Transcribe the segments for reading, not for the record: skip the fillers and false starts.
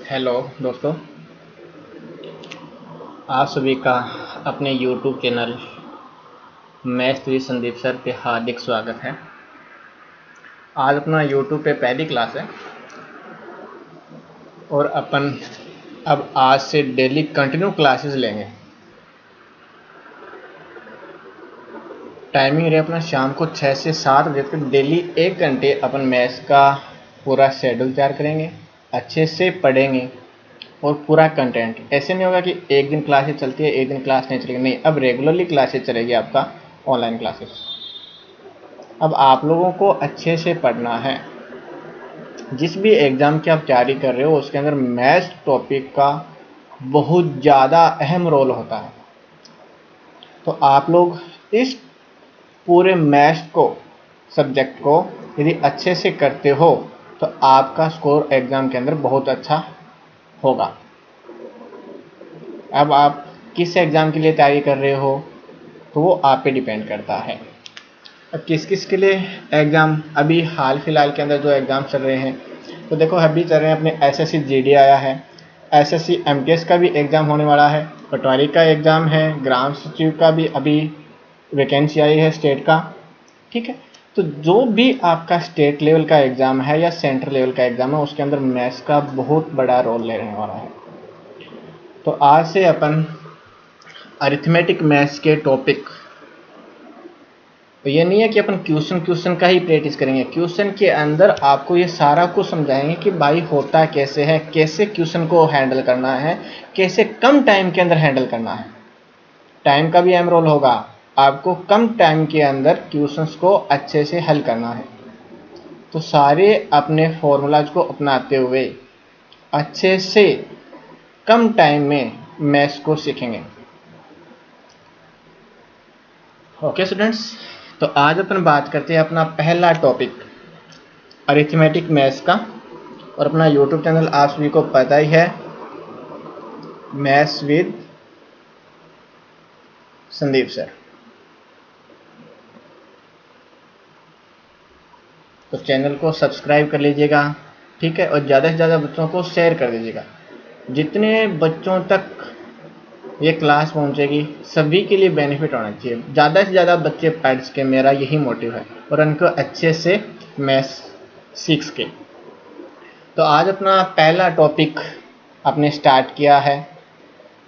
Hello दोस्तों, आप सभी का अपने YouTube channel maths with Sandeep sir पे हार्दिक स्वागत है। आज अपना YouTube पे पहली क्लास है और अपन अब आज से डेली कंटिन्यू क्लासेस लेंगे। टाइमिंग रहे अपना शाम को 6 से 7 बजे तक डेली 1 घंटे अपन मैथ्स का पूरा शेड्यूल तैयार करेंगे, अच्छे से पढ़ेंगे और पूरा कंटेंट। ऐसे नहीं होगा कि एक दिन क्लासेस चलती है, एक दिन क्लास नहीं चलेगी, नहीं, अब रेगुलरली क्लासेस चलेगी आपका ऑनलाइन क्लासेस। अब आप लोगों को अच्छे से पढ़ना है। जिस भी एग्ज़ाम की आप तैयारी कर रहे हो उसके अंदर मैथ्स टॉपिक का बहुत ज़्यादा अहम रोल होता है। तो आप लोग इस पूरे मैथ्स को सब्जेक्ट को यदि अच्छे से करते हो तो आपका स्कोर एग्ज़ाम के अंदर बहुत अच्छा होगा। अब आप किस एग्ज़ाम के लिए तैयारी कर रहे हो तो वो आप पे डिपेंड करता है। अब किस किस के लिए एग्ज़ाम अभी हाल फिलहाल के अंदर जो एग्ज़ाम चल रहे हैं, तो देखो अभी चल रहे हैं अपने एसएससी जीडी आया है, एसएससी एमटीएस का भी एग्ज़ाम होने वाला है, पटवारी का एग्ज़ाम है, ग्राम सचिव का भी अभी वैकेंसी आई है स्टेट का। ठीक है, तो जो भी आपका स्टेट लेवल का एग्ज़ाम है या सेंट्रल लेवल का एग्ज़ाम है उसके अंदर मैथ्स का बहुत बड़ा रोल लेने वाला है। तो आज से अपन अरिथमेटिक मैथ्स के टॉपिक, तो ये नहीं है कि अपन क्वेश्चन का ही प्रैक्टिस करेंगे, क्वेश्चन के अंदर आपको ये सारा कुछ समझाएंगे कि भाई होता कैसे है, कैसे क्वेश्चन को हैंडल करना है, कैसे कम टाइम के अंदर हैंडल करना है। टाइम का भी अहम रोल होगा, आपको कम टाइम के अंदर क्वेश्चंस को अच्छे से हल करना है। तो सारे अपने फॉर्मूलाज को अपनाते हुए अच्छे से कम टाइम में मैथ्स को सीखेंगे। ओके स्टूडेंट्स, तो आज अपन बात करते हैं अपना पहला टॉपिक अरिथमेटिक मैथ्स का। और अपना यूट्यूब चैनल आप सभी को पता ही है, मैथ्स विद संदीप सर। तो चैनल को सब्सक्राइब कर लीजिएगा, ठीक है, और ज़्यादा से ज़्यादा बच्चों को शेयर कर दीजिएगा। जितने बच्चों तक ये क्लास पहुंचेगी सभी के लिए बेनिफिट होना चाहिए, ज़्यादा से ज़्यादा बच्चे पढ़ सके, मेरा यही मोटिव है, और उनको अच्छे से मैथ्स सीख सके। तो आज अपना पहला टॉपिक आपने स्टार्ट किया है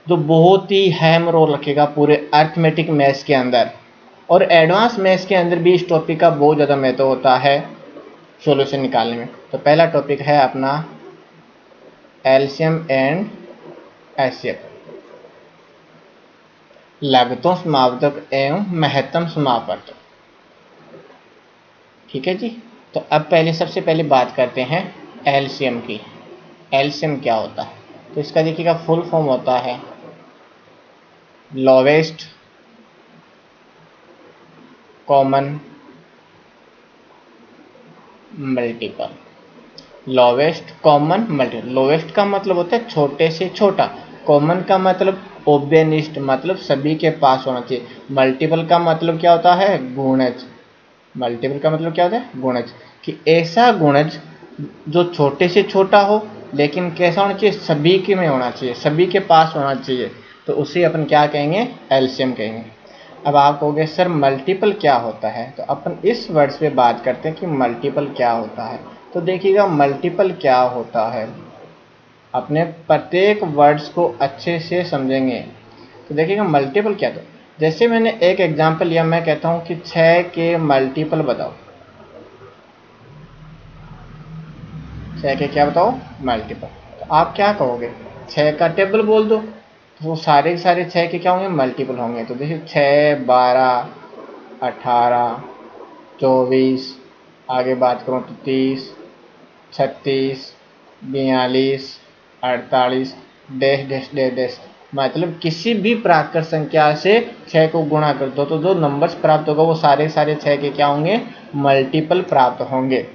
जो बहुत ही अहम रोल रखेगा पूरे अरिथमेटिक मैथ्स के अंदर, और एडवांस मैथ्स के अंदर भी इस टॉपिक का बहुत ज़्यादा महत्व होता है सॉल्यूशन निकालने में। तो पहला टॉपिक है अपना एलसीएम एंड एचसीएफ, लघुत्तम समावर्तक एवं महत्तम समावर्तक। ठीक है जी, तो अब सबसे पहले बात करते हैं एलसीएम की। एलसीएम क्या होता है, तो इसका देखिएगा फुल फॉर्म होता है lowest common multiple. Lowest common multiple, lowest का मतलब होता है छोटे से छोटा, कॉमन का मतलब ओब्यनिष्ठ, मतलब सभी के पास होना चाहिए, मल्टीपल का मतलब क्या होता है, गुणज। मल्टीपल का मतलब क्या होता है, गुणज, कि ऐसा गुणज जो छोटे से छोटा हो लेकिन कैसा होना चाहिए, सभी के में होना चाहिए, सभी के पास होना चाहिए, तो उसे अपन क्या कहेंगे, एलसीएम कहेंगे। अब आप कहोगे सर मल्टीपल क्या होता है, तो अपन इस वर्ड्स पे बात करते हैं कि मल्टीपल क्या होता है। तो देखिएगा मल्टीपल क्या होता है, अपने प्रत्येक वर्ड्स को अच्छे से समझेंगे। तो देखिएगा मल्टीपल क्या, तो जैसे मैंने एक एग्जांपल लिया, मैं कहता हूं कि 6 के मल्टीपल बताओ, 6 के क्या बताओ, मल्टीपल। तो आप क्या कहोगे, 6 का टेबल बोल दो, तो वो सारे के सारे 6 के क्या होंगे, मल्टीपल होंगे। तो देखिए 6, 12, 18, 24, आगे बात करूँ तो 30, 36, 42, 48, डैश डैश डैश डैश, मतलब किसी भी प्राकृत संख्या से 6 को गुणा कर दो तो जो नंबर्स प्राप्त होगा वो सारे 6 के क्या होंगे, मल्टीपल प्राप्त होंगे।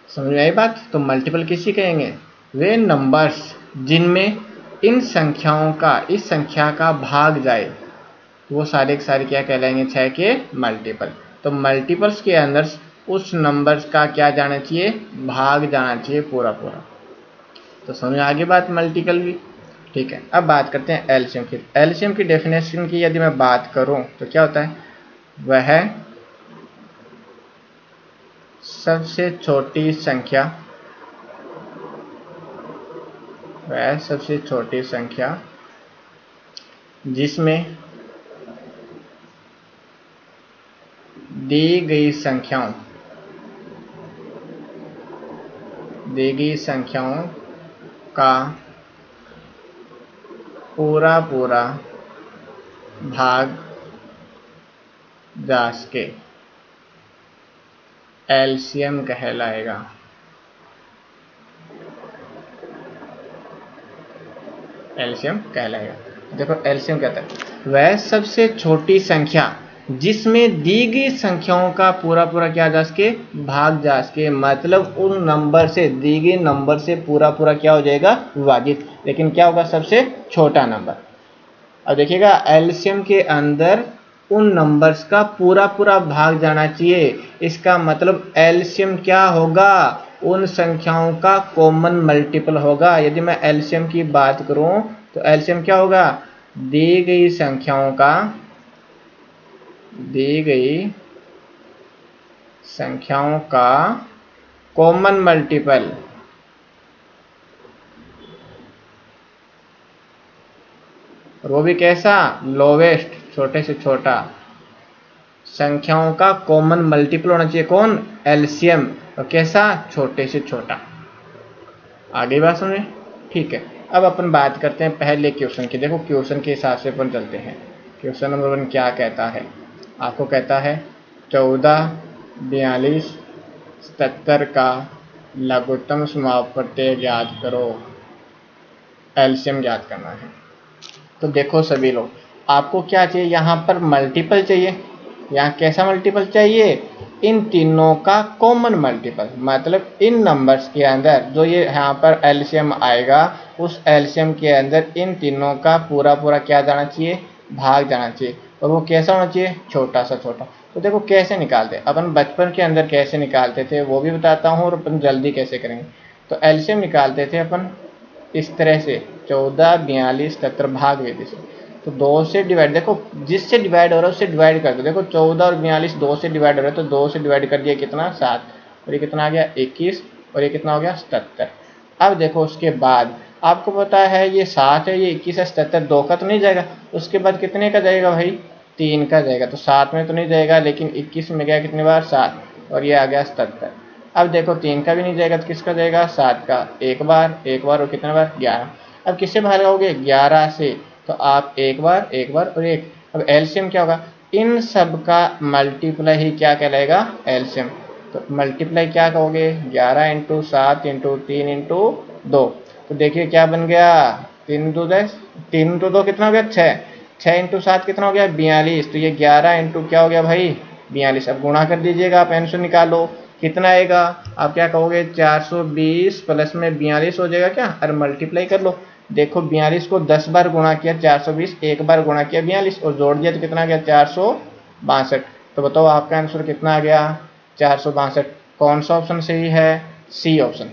समझ में आई बात। तो मल्टीपल किसी कहेंगे, वे नंबर्स जिनमें इन संख्याओं का, इस संख्या का भाग जाए, वो सारे के सारे क्या कहलाएंगे, 6 के मल्टीपल। तो मल्टीपल्स के अंदर उस नंबर्स का क्या जाना चाहिए, भाग जाना चाहिए पूरा पूरा। तो समझ आ गई बात मल्टीपल की। ठीक है, अब बात करते हैं एलसीएम की। एलसीएम की डेफिनेशन की यदि मैं बात करूं तो क्या होता है, वह सबसे छोटी संख्या, वह सबसे छोटी संख्या जिसमें दी गई संख्याओं का पूरा पूरा भाग जा सके एलसीएम कहलाएगा। एलसीएम कहलाएगा। देखो एलसीएम कहता है वह सबसे छोटी संख्या जिसमें दी गई संख्याओं का पूरा पूरा क्या जा सके, भाग जा सके, मतलब उन नंबर से, दी गई नंबर से पूरा पूरा क्या हो जाएगा, विभाजित, लेकिन क्या होगा, सबसे छोटा नंबर। अब देखिएगा एलसीएम के अंदर उन नंबर्स का पूरा पूरा भाग जाना चाहिए, इसका मतलब एलसीएम क्या होगा, उन संख्याओं का कॉमन मल्टीपल होगा। यदि मैं एलसीएम की बात करूं तो एलसीएम क्या होगा, दी गई संख्याओं का कॉमन मल्टीपल, और वो भी कैसा, लोवेस्ट, छोटे से छोटा, संख्याओं का कॉमन मल्टीपल होना चाहिए कौन, एलसीएम, और कैसा, छोटे से छोटा। आगे बात समझे। ठीक है, अब अपन बात करते हैं पहले क्वेश्चन की। देखो क्वेश्चन के हिसाब से अपन चलते हैं। क्वेश्चन नंबर 1 क्या कहता है, आपको कहता है 14, 42, 77 का लघुत्तम समापवर्ती ज्ञात करो, एलसीएम ज्ञात करना है। तो देखो सभी लोग, आपको क्या चाहिए, यहाँ पर मल्टीपल चाहिए। यहाँ कैसा मल्टीपल चाहिए, इन तीनों का कॉमन मल्टीपल, मतलब इन नंबर्स के अंदर जो ये यहाँ पर एलसीएम आएगा, उस एलसीएम के अंदर इन तीनों का पूरा पूरा क्या जाना चाहिए, भाग जाना चाहिए, और वो कैसा होना चाहिए, छोटा सा छोटा। तो देखो कैसे निकालते, अपन बचपन के अंदर कैसे निकालते थे वो भी बताता हूँ, और अपन जल्दी कैसे करेंगे। तो एलसीएम निकालते थे अपन इस तरह से, 14, 42, 77 भाग विधि से। तो 2 से डिवाइड, देखो जिससे डिवाइड हो रहा है उससे डिवाइड कर दो। देखो 14 और 42 2 से डिवाइड हो रहा है, तो 2 से डिवाइड कर दिया कितना, 7, और ये कितना आ गया 21, और ये कितना हो गया 77। अब देखो उसके बाद आपको पता है ये 7 है, ये 21 है, 77 2 का तो नहीं जाएगा, उसके बाद कितने का जाएगा भाई, 3 का जाएगा। तो 7 में तो नहीं जाएगा, लेकिन 21 में गया कितनी बार, 7, और ये आ गया 77। अब देखो 3 का भी नहीं जाएगा, तो किसका जाएगा, 7 का, एक बार और कितने बार, 11। अब किससे भागोगे, 11 से, तो आप एक बार और एक। अब एलसीएम क्या होगा, इन सब का मल्टीप्लाई ही क्या कहलाएगा, एलसीएम। तो मल्टीप्लाई क्या कहोगे, 11 इंटू 7 इंटू 3 इंटू 2। तो देखिए क्या बन गया, 3 इंटू 2 कितना हो गया, 6, 6 इंटू 7 कितना हो गया, 42। तो ये 11 इंटू क्या हो गया भाई, 42। अब गुणा कर दीजिएगा, आप आंसर निकालो कितना आएगा, आप क्या कहोगे, 420 प्लस में 42 हो जाएगा क्या, और मल्टीप्लाई कर लो। देखो 42 को 10 बार गुणा किया 420, एक बार गुणा किया 42, और जोड़ दिया तो कितना आ गया, 462। तो बताओ आपका आंसर कितना आ गया, 462। कौन सा ऑप्शन सही है, सी ऑप्शन।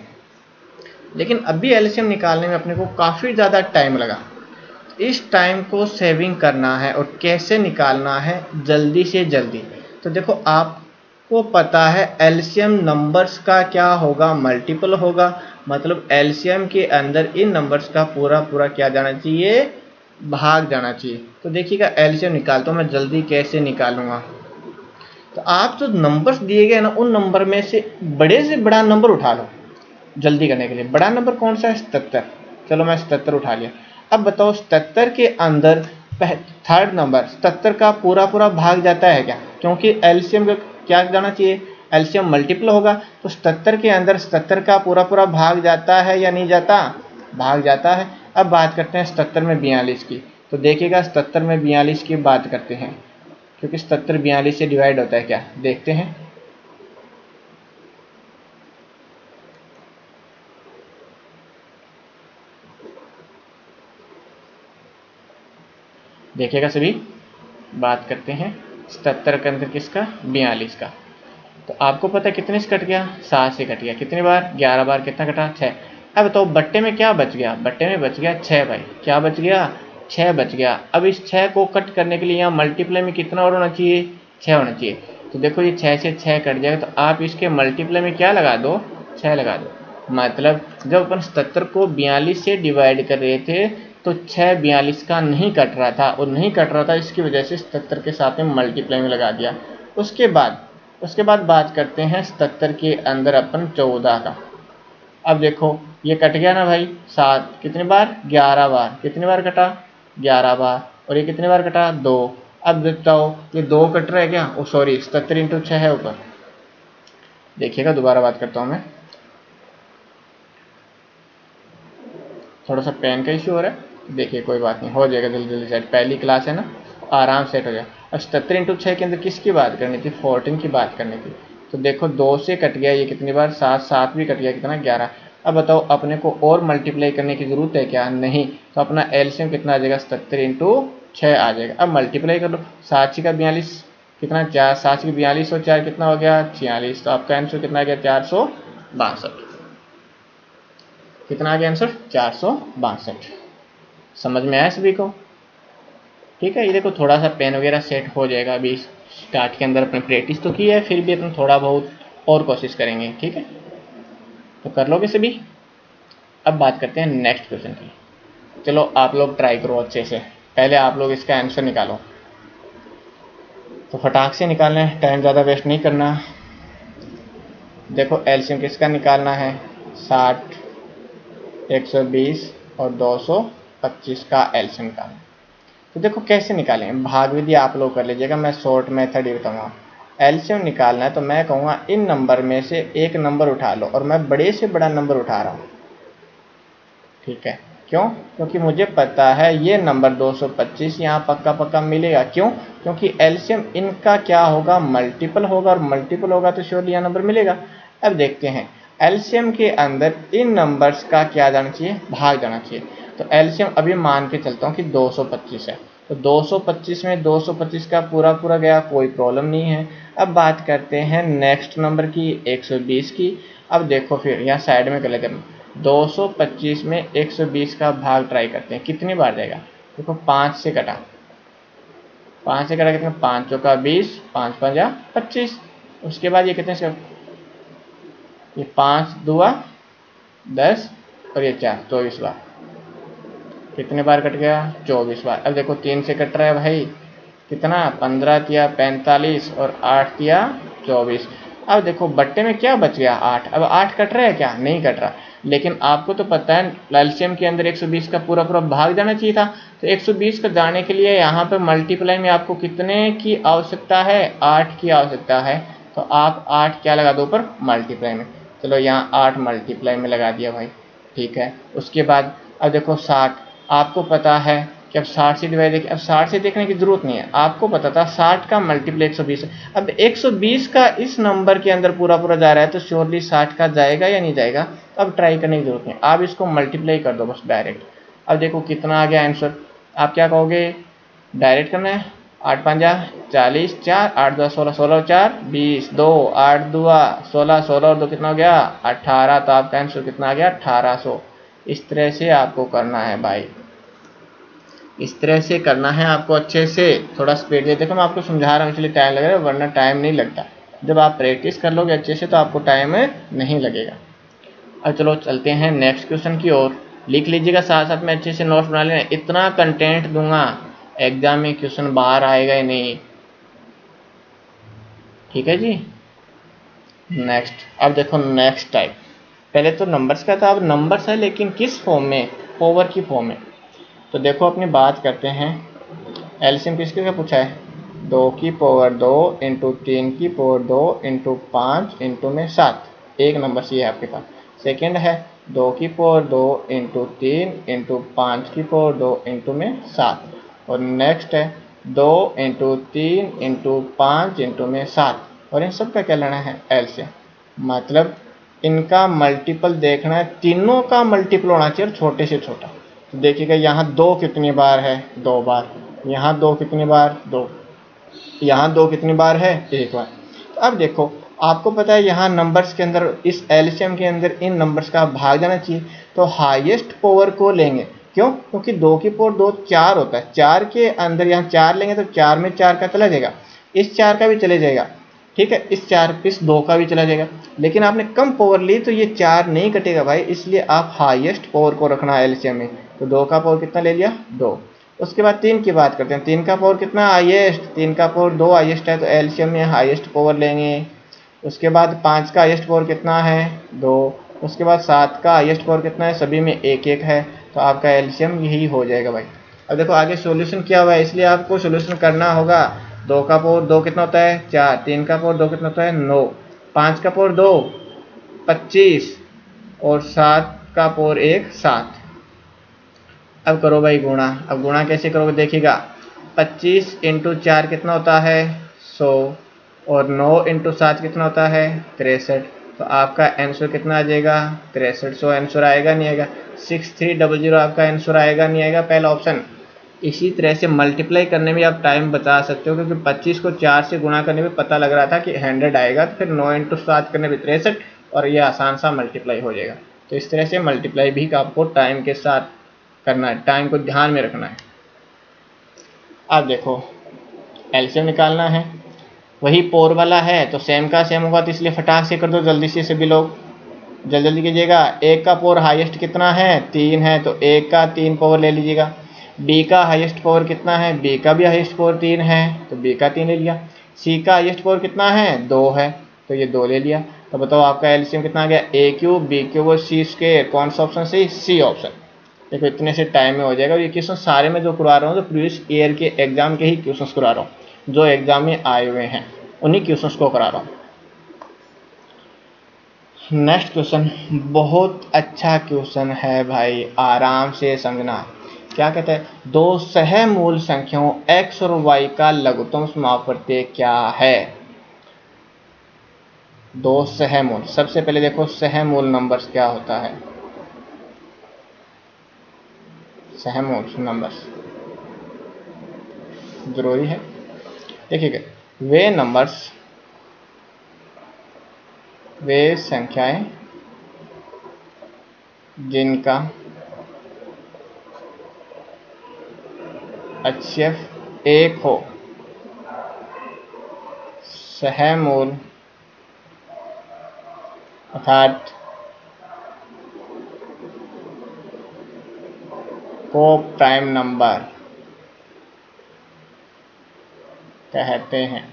लेकिन अभी एलसीएम निकालने में अपने को काफ़ी ज़्यादा टाइम लगा। इस टाइम को सेविंग करना है, और कैसे निकालना है जल्दी से जल्दी। तो देखो आपको पता है एलसीएम नंबर्स का क्या होगा, मल्टीपल होगा, मतलब एलसीएम के अंदर इन नंबर्स का पूरा पूरा क्या जाना चाहिए, भाग जाना चाहिए। तो देखिएगा एलसीएम निकालता हूँ मैं, जल्दी कैसे निकालूंगा। तो आप जो नंबर्स दिए गए ना, उन नंबर में से बड़े से बड़ा नंबर उठा लो जल्दी करने के लिए। बड़ा नंबर कौन सा है, 77। चलो मैं 77 उठा लिया। अब बताओ 77 के अंदर थर्ड नंबर 77 का पूरा पूरा भाग जाता है क्या, क्योंकि एलसीएम का क्या जाना चाहिए, एलसीएम मल्टीपल होगा। तो 77 के अंदर 77 का पूरा पूरा भाग जाता है या नहीं जाता, भाग जाता है। अब बात करते हैं 77 में 42 की। तो देखिएगा 77 में 42 की बात करते हैं, क्योंकि 77 42 से डिवाइड होता है क्या, देखते हैं। देखिएगा सभी, बात करते हैं 77 के अंदर किसका, 42 का। तो आपको पता है कितने से कट गया, 7 से कट गया, कितनी बार, 11 बार, कितना कटा, 6। अब बताओ बट्टे में क्या बच गया, बट्टे में बच गया 6 भाई, क्या बच गया 6 बच गया। अब इस 6 को कट करने के लिए यहाँ मल्टीप्लाई में कितना और होना चाहिए 6 होना चाहिए। तो देखो ये 6 से 6 कट जाएगा, तो आप इसके मल्टीप्लाई में क्या लगा दो 6 लगा दो। मतलब जब अपन 77 को 42 से डिवाइड कर रहे थे तो 6 42 का नहीं कट रहा था, और नहीं कट रहा था इसकी वजह से 77 के साथ में मल्टीप्लाई में लगा दिया। उसके बाद बात करते हैं 77 के अंदर अपन 14 का। अब देखो ये कट गया ना भाई 7, कितनी बार 11 बार, कितनी बार कटा 11 बार, और ये कितनी बार कटा 2। अब बताओ ये 2 कट रहा है क्या, ओ सॉरी 77 इंटू 6 है ऊपर, देखिएगा दोबारा बात करता हूँ मैं, थोड़ा सा पेन का इश्यू हो रहा है, देखिए कोई बात नहीं, हो जाएगा जल्दी जल्दी सेट, पहली क्लास है ना, आराम सेट हो जाएगा। अब 77 इंटू 6 के अंदर किसकी बात करनी थी 14 की बात करनी थी। तो देखो 2 से कट गया ये कितनी बार 7, 7 भी कट गया कितना 11। अब बताओ अपने को और मल्टीप्लाई करने की ज़रूरत है क्या, नहीं। तो अपना एलसीएम कितना आ जाएगा 77 इंटू 6 आ जाएगा। अब मल्टीप्लाई कर लो, 7 का 42 कितना 4, 7 की 42 और 4 कितना हो गया 46। तो आपका आंसर कितना आ गया 462। कितना आ गया आंसर 462। समझ में आया सभी को, ठीक है। ये देखो थोड़ा सा पेन वगैरह सेट हो जाएगा, अभी स्टार्ट के अंदर अपने प्रैक्टिस तो की है, फिर भी अपन थोड़ा बहुत और कोशिश करेंगे, ठीक है। तो कर लोगे सभी। अब बात करते हैं नेक्स्ट क्वेश्चन की। चलो आप लोग ट्राई करो अच्छे से, पहले आप लोग इसका आंसर निकालो। तो फटाक से निकालना है, टाइम ज़्यादा वेस्ट नहीं करना। देखो एलसीएम किसका निकालना है 60, 120 और 225 का एलसीएम निकालना। तो देखो कैसे निकालें, भाग विधि आप लोग कर लीजिएगा, मैं शॉर्ट मेथड ही बताऊँगा। एलसीएम निकालना है तो मैं कहूँगा इन नंबर में से एक नंबर उठा लो, और मैं बड़े से बड़ा नंबर उठा रहा हूँ, ठीक है। क्यों, क्योंकि मुझे पता है ये नंबर 225 यहाँ पक्का पक्का मिलेगा। क्यों, क्योंकि एलसीएम इनका क्या होगा मल्टीपल होगा, और मल्टीपल होगा तो श्योरली यहाँ नंबर मिलेगा। अब देखते हैं एलसीएम के अंदर इन नंबर्स का क्या जाना चाहिए भाग जाना चाहिए। तो एलसीएम अभी मान के चलता हूँ कि 225 है, तो 225 में 225 का पूरा पूरा गया, कोई प्रॉब्लम नहीं है। अब बात करते हैं नेक्स्ट नंबर की 120 की। अब देखो फिर यहाँ साइड में कर लेते हैं, 225 में 120 का भाग ट्राई करते हैं, कितनी बार जाएगा। देखो 5 से कटा, 5 से कटा कितना 5 चौका 20, 5 पंजा 25। उसके बाद ये कितने से, ये 5 दुआ 10 और ये 4 24 बार, कितने बार कट गया 24 बार। अब देखो 3 से कट रहा है भाई, कितना 15 तिया 45 और 8 तिया 24। अब देखो बट्टे में क्या बच गया 8। अब 8 कट रहा है क्या, नहीं कट रहा, लेकिन आपको तो पता है एलसीएम के अंदर 120 का पूरा पूरा भाग जाना चाहिए था। तो 120 का जाने के लिए यहाँ पे मल्टीप्लाई में आपको कितने की आवश्यकता है 8 की आवश्यकता है। तो आप 8 क्या लगा दो ऊपर मल्टीप्लाई में, चलो यहाँ 8 मल्टीप्लाई में लगा दिया भाई, ठीक है। उसके बाद अब देखो 60, आपको पता है कि अब 60 से डिवाइड, देखिए अब 60 से देखने की जरूरत नहीं है, आपको पता था 60 का मल्टीप्लाई 120 है। अब 120 का इस नंबर के अंदर पूरा पूरा जा रहा है, तो श्योरली 60 का जाएगा या नहीं जाएगा। अब ट्राई करने की जरूरत नहीं, आप इसको मल्टीप्लाई कर दो बस डायरेक्ट। अब देखो कितना आ गया आंसर, आप क्या कहोगे डायरेक्ट करना है, 8 पंजा 40, 4 8 2 16, 16 4 20, 2 8 दुआ 16, 16 और 2 कितना हो गया 18। तो आपका आंसर कितना आ गया 1800। इस तरह से आपको करना है भाई, इस तरह से करना है आपको अच्छे से, थोड़ा स्पीड दे। देखो मैं आपको समझा रहा हूँ इसलिए टाइम लग रहा है, वरना टाइम नहीं लगता। जब आप प्रैक्टिस कर लोगे अच्छे से तो आपको टाइम नहीं लगेगा। अब चलो चलते हैं नेक्स्ट क्वेश्चन की ओर, लिख लीजिएगा साथ साथ में अच्छे से नोट्स बना लेना। इतना कंटेंट दूंगा एग्जाम में क्वेश्चन बाहर आएगा ही नहीं, ठीक है जी। नेक्स्ट, अब देखो नेक्स्ट टाइप, पहले तो नंबर्स का था, अब नंबर्स है लेकिन किस फॉर्म में, पावर की फॉर्म में। तो देखो अपनी बात करते हैं, एलसीएम किसके का पूछा है 2 की पावर 2 इंटू 3 की पावर 2 इंटू 5 इंटू में 7, एक नंबर सी है आपके पास। सेकेंड है 2 की पावर 2 इंटू 3 इंटू 5 की पावर 2 इंटू में 7, और नेक्स्ट है 2 इंटू 3 इंटू 5 इंटू में 7, और इन सब का क्या लेना है एलसीएम, मतलब इनका मल्टीपल देखना है, तीनों का मल्टीपल होना चाहिए छोटे से छोटा। तो देखिएगा यहाँ 2 कितनी बार है 2 बार, यहाँ 2 कितनी बार 2, यहाँ 2 कितनी बार है 1 बार। तो अब देखो आपको पता है यहाँ नंबर्स के अंदर, इस एलसीएम के अंदर इन नंबर्स का भाग जाना चाहिए, तो हाईएस्ट पावर को लेंगे। क्यों? क्योंकि 2 की पावर 2 4 होता है, 4 के अंदर यहाँ 4 लेंगे तो 4 में 4 का चला जाएगा, इस 4 का भी चले जाएगा, ठीक है, इस 2 का भी चला जाएगा। लेकिन आपने कम पावर ली तो ये 4 नहीं कटेगा भाई, इसलिए आप हाईएस्ट पावर को रखना है एलसीएम में। तो 2 का पावर कितना ले लिया? 2। उसके बाद 3 की बात करते हैं। 3 का पावर कितना हाईएस्ट? 3 का पावर 2 हाईएस्ट है, तो एलसीएम में हाईएस्ट पावर लेंगे। उसके बाद 5 का हाईएस्ट पावर कितना है? 2। उसके बाद 7 का हाईएस्ट पावर कितना है? सभी में 1 है, तो आपका एलसीएम यही हो जाएगा भाई। अब देखो आगे सॉल्यूशन क्या हुआ है, इसलिए आपको सॉल्यूशन करना होगा। 2 का पावर 2 कितना होता है? 4। 3 का पावर 2 कितना होता है? 9। 5 का पावर 2 25, और 7 का पावर 1 7। अब करो भाई गुणा। अब गुणा कैसे करोगे देखिएगा, 25 इंटू 4 कितना होता है? 100, और 9 इंटू 7 कितना होता है? 63। तो आपका आंसर कितना आ जाएगा? 6300 आंसर आएगा नहीं आएगा? 6300 आपका आंसर आएगा नहीं आएगा? पहला ऑप्शन। इसी तरह से मल्टीप्लाई करने में आप टाइम बचा सकते हो, क्योंकि 25 को 4 से गुणा करने में पता लग रहा था कि 100 आएगा, तो फिर 9 इंटू 7 करने में 63, और ये आसान सा मल्टीप्लाई हो जाएगा। तो इस तरह से मल्टीप्लाई भी आपको टाइम के साथ करना है, टाइम को ध्यान में रखना है। अब देखो एलसीएम निकालना है, वही पोर वाला है तो सेम का सेम होगा, तो इसलिए फटाक से कर दो जल्दी से सभी लोग, जल्दी जल्दी कीजिएगा। 1 का पावर हाईएस्ट कितना है? 3 है, तो 1 का 3 पावर ले लीजिएगा। बी का हाईएस्ट पावर कितना है? बी का भी हाईएस्ट पावर 3 है, तो बी का 3 ले लिया। सी का हाईएस्ट पावर कितना है? 2 है, तो ये 2 ले लिया। तो बताओ आपका एलसीएम कितना आ गया? ए क्यूब बी क्यूब और सी स्क्वायर। कौन सा ऑप्शन सही? C option. देखो इतने से टाइम में हो जाएगा। ये क्वेश्चन सारे में जो करवा रहा हूँ, तो प्रीवियस ईयर के एग्जाम के ही क्वेश्चन करा रहा हूँ, जो एग्जाम में आए हुए हैं उन्हीं क्वेश्चन को करा रहा हूँ। नेक्स्ट क्वेश्चन बहुत अच्छा क्वेश्चन है भाई, आराम से समझना। क्या कहते हैं? 2 सहमूल संख्याओं x और y का लघुत्तम समापवर्तीय क्या है? 2 सहमूल। सबसे पहले देखो सहमूल नंबर्स क्या होता है। सहमूल नंबर्स जरूरी है। देखिएगा, वे नंबर्स, वे संख्याएं जिनका HCF 1 हो, सहमूल अर्थात को प्राइम नंबर कहते हैं।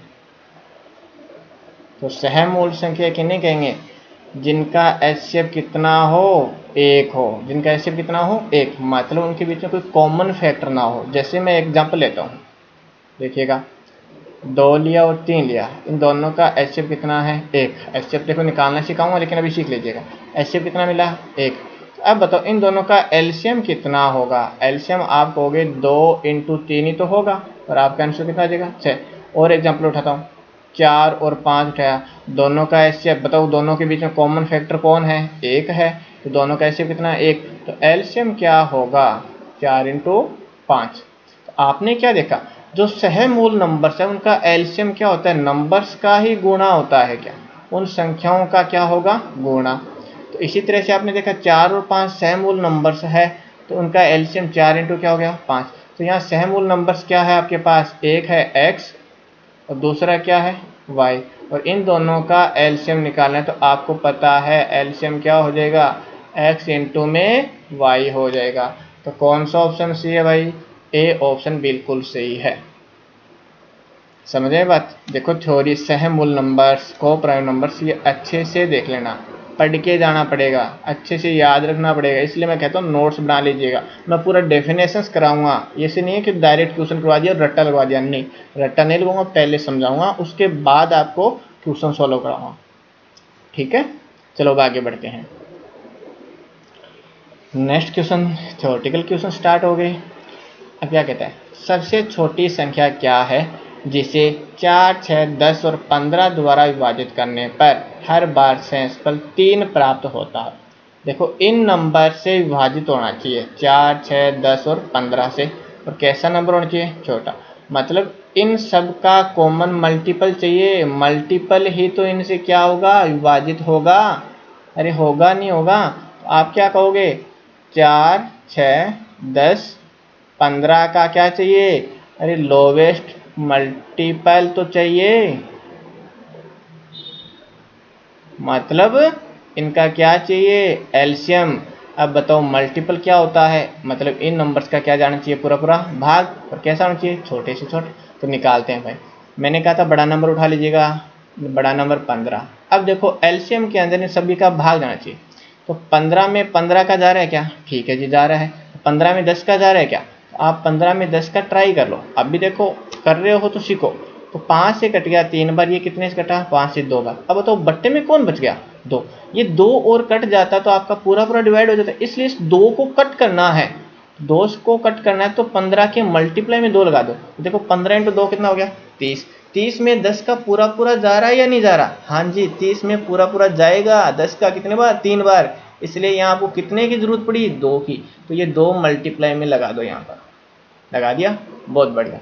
तो सहमूल संख्या किन्हें कहेंगे? जिनका HCF कितना हो? 1 हो। जिनका HCF कितना हो? 1, मतलब उनके बीच में कोई कॉमन फैक्टर ना हो। जैसे मैं एग्जांपल लेता हूँ, देखिएगा 2 लिया और 3 लिया, इन दोनों का HCF कितना है? 1। HCF देखो निकालना सिखाऊंगा, लेकिन अभी सीख लीजिएगा। HCF कितना मिला? 1। अब बताओ इन दोनों का एलसीएम कितना होगा? एलसीएम आप कहोगे 2 इंटू 3 ही तो होगा, और आपका आंसर कितना आ जाएगा? 6। और एग्जाम्पल उठाता हूँ, 4 और 5 उठाया, दोनों का एलसीएम बताओ, दोनों के बीच में कॉमन फैक्टर कौन है? 1 है, तो दोनों का एलसीएम कितना है? 1। तो एलसीएम क्या होगा? 4 इंटू 5। तो आपने क्या देखा, जो सहमूल नंबर्स है उनका एलसीएम क्या होता है? नंबर्स का ही गुणा होता है। क्या उन संख्याओं का क्या होगा? गुणा। तो इसी तरह से आपने देखा 4 और 5 सहमूल नंबर्स है, तो उनका एलसीएम 4 इंटू क्या हो गया? 5। तो यहाँ सहमूल नंबर्स क्या है आपके पास? एक है x और दूसरा क्या है? y, और इन दोनों का एलसीएम निकालना है, तो आपको पता है एलसीएम क्या हो जाएगा? x इंटू में y हो जाएगा। तो कौन सा ऑप्शन सही है भाई? ए ऑप्शन बिल्कुल सही है। समझे बात? देखो थ्योरी, सहमूल नंबर्स, को प्राइम नंबर्स, ये अच्छे से देख लेना, पढ़ के जाना पड़ेगा, अच्छे से याद रखना पड़ेगा। इसलिए मैं कहता हूँ नोट्स बना लीजिएगा। मैं पूरा डेफिनेशंस कराऊंगा, ऐसे नहीं है कि डायरेक्ट क्वेश्चन करवा दिया और रट्टा लगवा दिया। नहीं, रट्टा नहीं लगवाऊंगा, पहले समझाऊंगा, उसके बाद आपको क्वेश्चन सॉल्व कराऊंगा। ठीक है, चलो अब आगे बढ़ते हैं। Next question, theoretical question start हो गए। अब क्या कहता है, सबसे छोटी संख्या क्या है जिसे 4, 6, 10 और 15 द्वारा विभाजित करने पर हर बार शेषफल 3 प्राप्त होता है? देखो इन नंबर से विभाजित होना चाहिए, 4, 6, 10 और 15 से। और कैसा नंबर होना चाहिए? छोटा। मतलब इन सब का कॉमन मल्टीपल चाहिए, मल्टीपल ही तो इनसे क्या होगा, विभाजित होगा। अरे होगा नहीं होगा, तो आप क्या कहोगे, 4, 6, 10, 15 का क्या चाहिए, अरे लोवेस्ट मल्टीपल तो चाहिए, मतलब इनका क्या चाहिए, एलसीएम। अब बताओ मल्टीपल क्या होता है, मतलब इन नंबर्स का क्या जाना चाहिए, पूरा पूरा भाग, और कैसा होना चाहिए, छोटे से छोटे। तो निकालते हैं भाई, मैंने कहा था बड़ा नंबर उठा लीजिएगा, बड़ा नंबर 15। अब देखो एलसीएम के अंदर इन सभी का भाग जाना चाहिए, तो 15 में 15 का जा रहा है क्या, ठीक है जी जा रहा है। 15 में 10 का जा रहा है क्या, तो आप 15 में 10 का ट्राई कर लो, अब भी देखो कर रहे हो तो सीखो। तो 5 से कट गया 3 बार, ये कितने से कटा, 5 से 2 बार। अब बताओ बट्टे में कौन बच गया, 2। ये 2 और कट जाता तो आपका पूरा पूरा डिवाइड हो जाता, इसलिए इस 2 को कट करना है। 2 को कट करना है तो 15 के मल्टीप्लाई में 2 लगा दो, देखो 15 इंटू 2 कितना हो गया, 30। 30 में 10 का पूरा पूरा जा रहा है या नहीं जा रहा, हाँ जी 30 में पूरा पूरा जाएगा, 10 का कितने बार, 3 बार, इसलिए यहाँ आपको कितने की जरूरत पड़ी, 2 की। तो ये 2 मल्टीप्लाई में लगा दो, यहाँ पर लगा दिया, बहुत बढ़िया।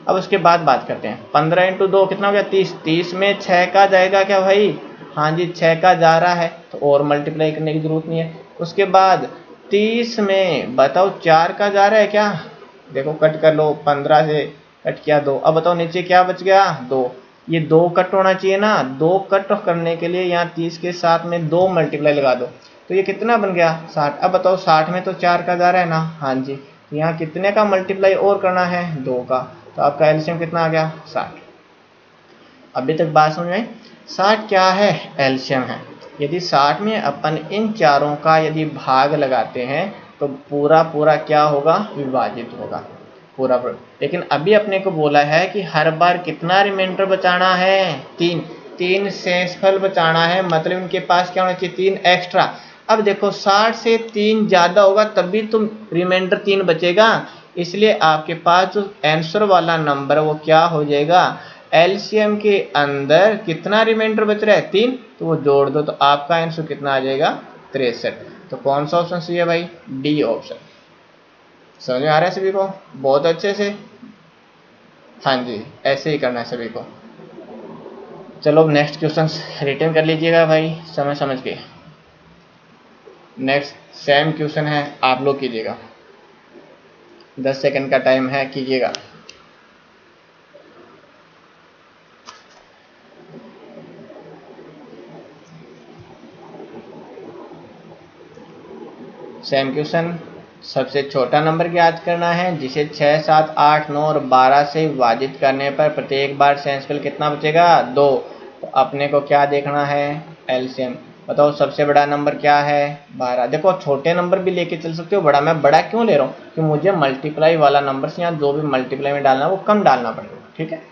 अब उसके बाद बात करते हैं, 15 इंटू 2 कितना हो गया, 30। 30 में 6 का जाएगा क्या भाई, हाँ जी 6 का जा रहा है, तो और मल्टीप्लाई करने की जरूरत नहीं है। उसके बाद 30 में बताओ 4 का जा रहा है क्या, देखो कट कर लो, 15 से कट किया 2, अब बताओ नीचे क्या बच गया, 2। ये 2 कट होना चाहिए ना, 2 कट करने के लिए यहाँ 30 के साथ में 2 मल्टीप्लाई लगा दो, तो ये कितना बन गया, 60। अब बताओ 60 में तो 4 का जा रहा है ना, हाँ जी, तो यहाँ कितने का मल्टीप्लाई और करना है, 2 का, तो आपका एलसीएम कितना आ गया, 60। अभी तक बात समझ में, 60 क्या है, एलसीएम है। यदि 60 में अपन इन चारों का यदि भाग लगाते हैं तो पूरा पूरा क्या होगा, विभाजित होगा, पूरा पूरा। लेकिन अभी अपने को बोला है कि हर बार कितना रिमाइंडर बचाना है, 3। 3 शेषफल बचाना है, मतलब इनके पास क्या होना चाहिए, 3 एक्स्ट्रा। अब देखो 60 से 3 ज़्यादा होगा तभी तुम रिमाइंडर 3 बचेगा, इसलिए आपके पास जो आंसर वाला नंबर वो क्या हो जाएगा, एलसीएम के अंदर कितना रिमाइंडर बच रहा है, 3, तो वो जोड़ दो, तो आपका आंसर कितना आ जाएगा, 63। तो कौन सा ऑप्शन सही है भाई, डी ऑप्शन। समझ में आ रहा है सभी को, बहुत अच्छे से, हाँ जी ऐसे ही करना है सभी को। चलो नेक्स्ट क्वेश्चन रिटर्न कर लीजिएगा भाई, समझ समझ के। नेक्स्ट सेम क्वेश्चन है, आप लोग कीजिएगा, 10 सेकंड का टाइम है, कीजिएगा। सेम क्वेश्चन, सबसे छोटा नंबर ज्ञात करना है जिसे 6, 7, 8, 9 और 12 से विभाजित करने पर प्रत्येक बार शेषफल कितना बचेगा, 2। तो अपने को क्या देखना है, एलसीएम। बताओ सबसे बड़ा नंबर क्या है, 12। देखो छोटे नंबर भी लेके चल सकते हो, बड़ा मैं बड़ा क्यों ले रहा हूँ, कि मुझे मल्टीप्लाई वाला नंबर से यहाँ जो भी मल्टीप्लाई में डालना है वो कम डालना पड़ेगा, ठीक है।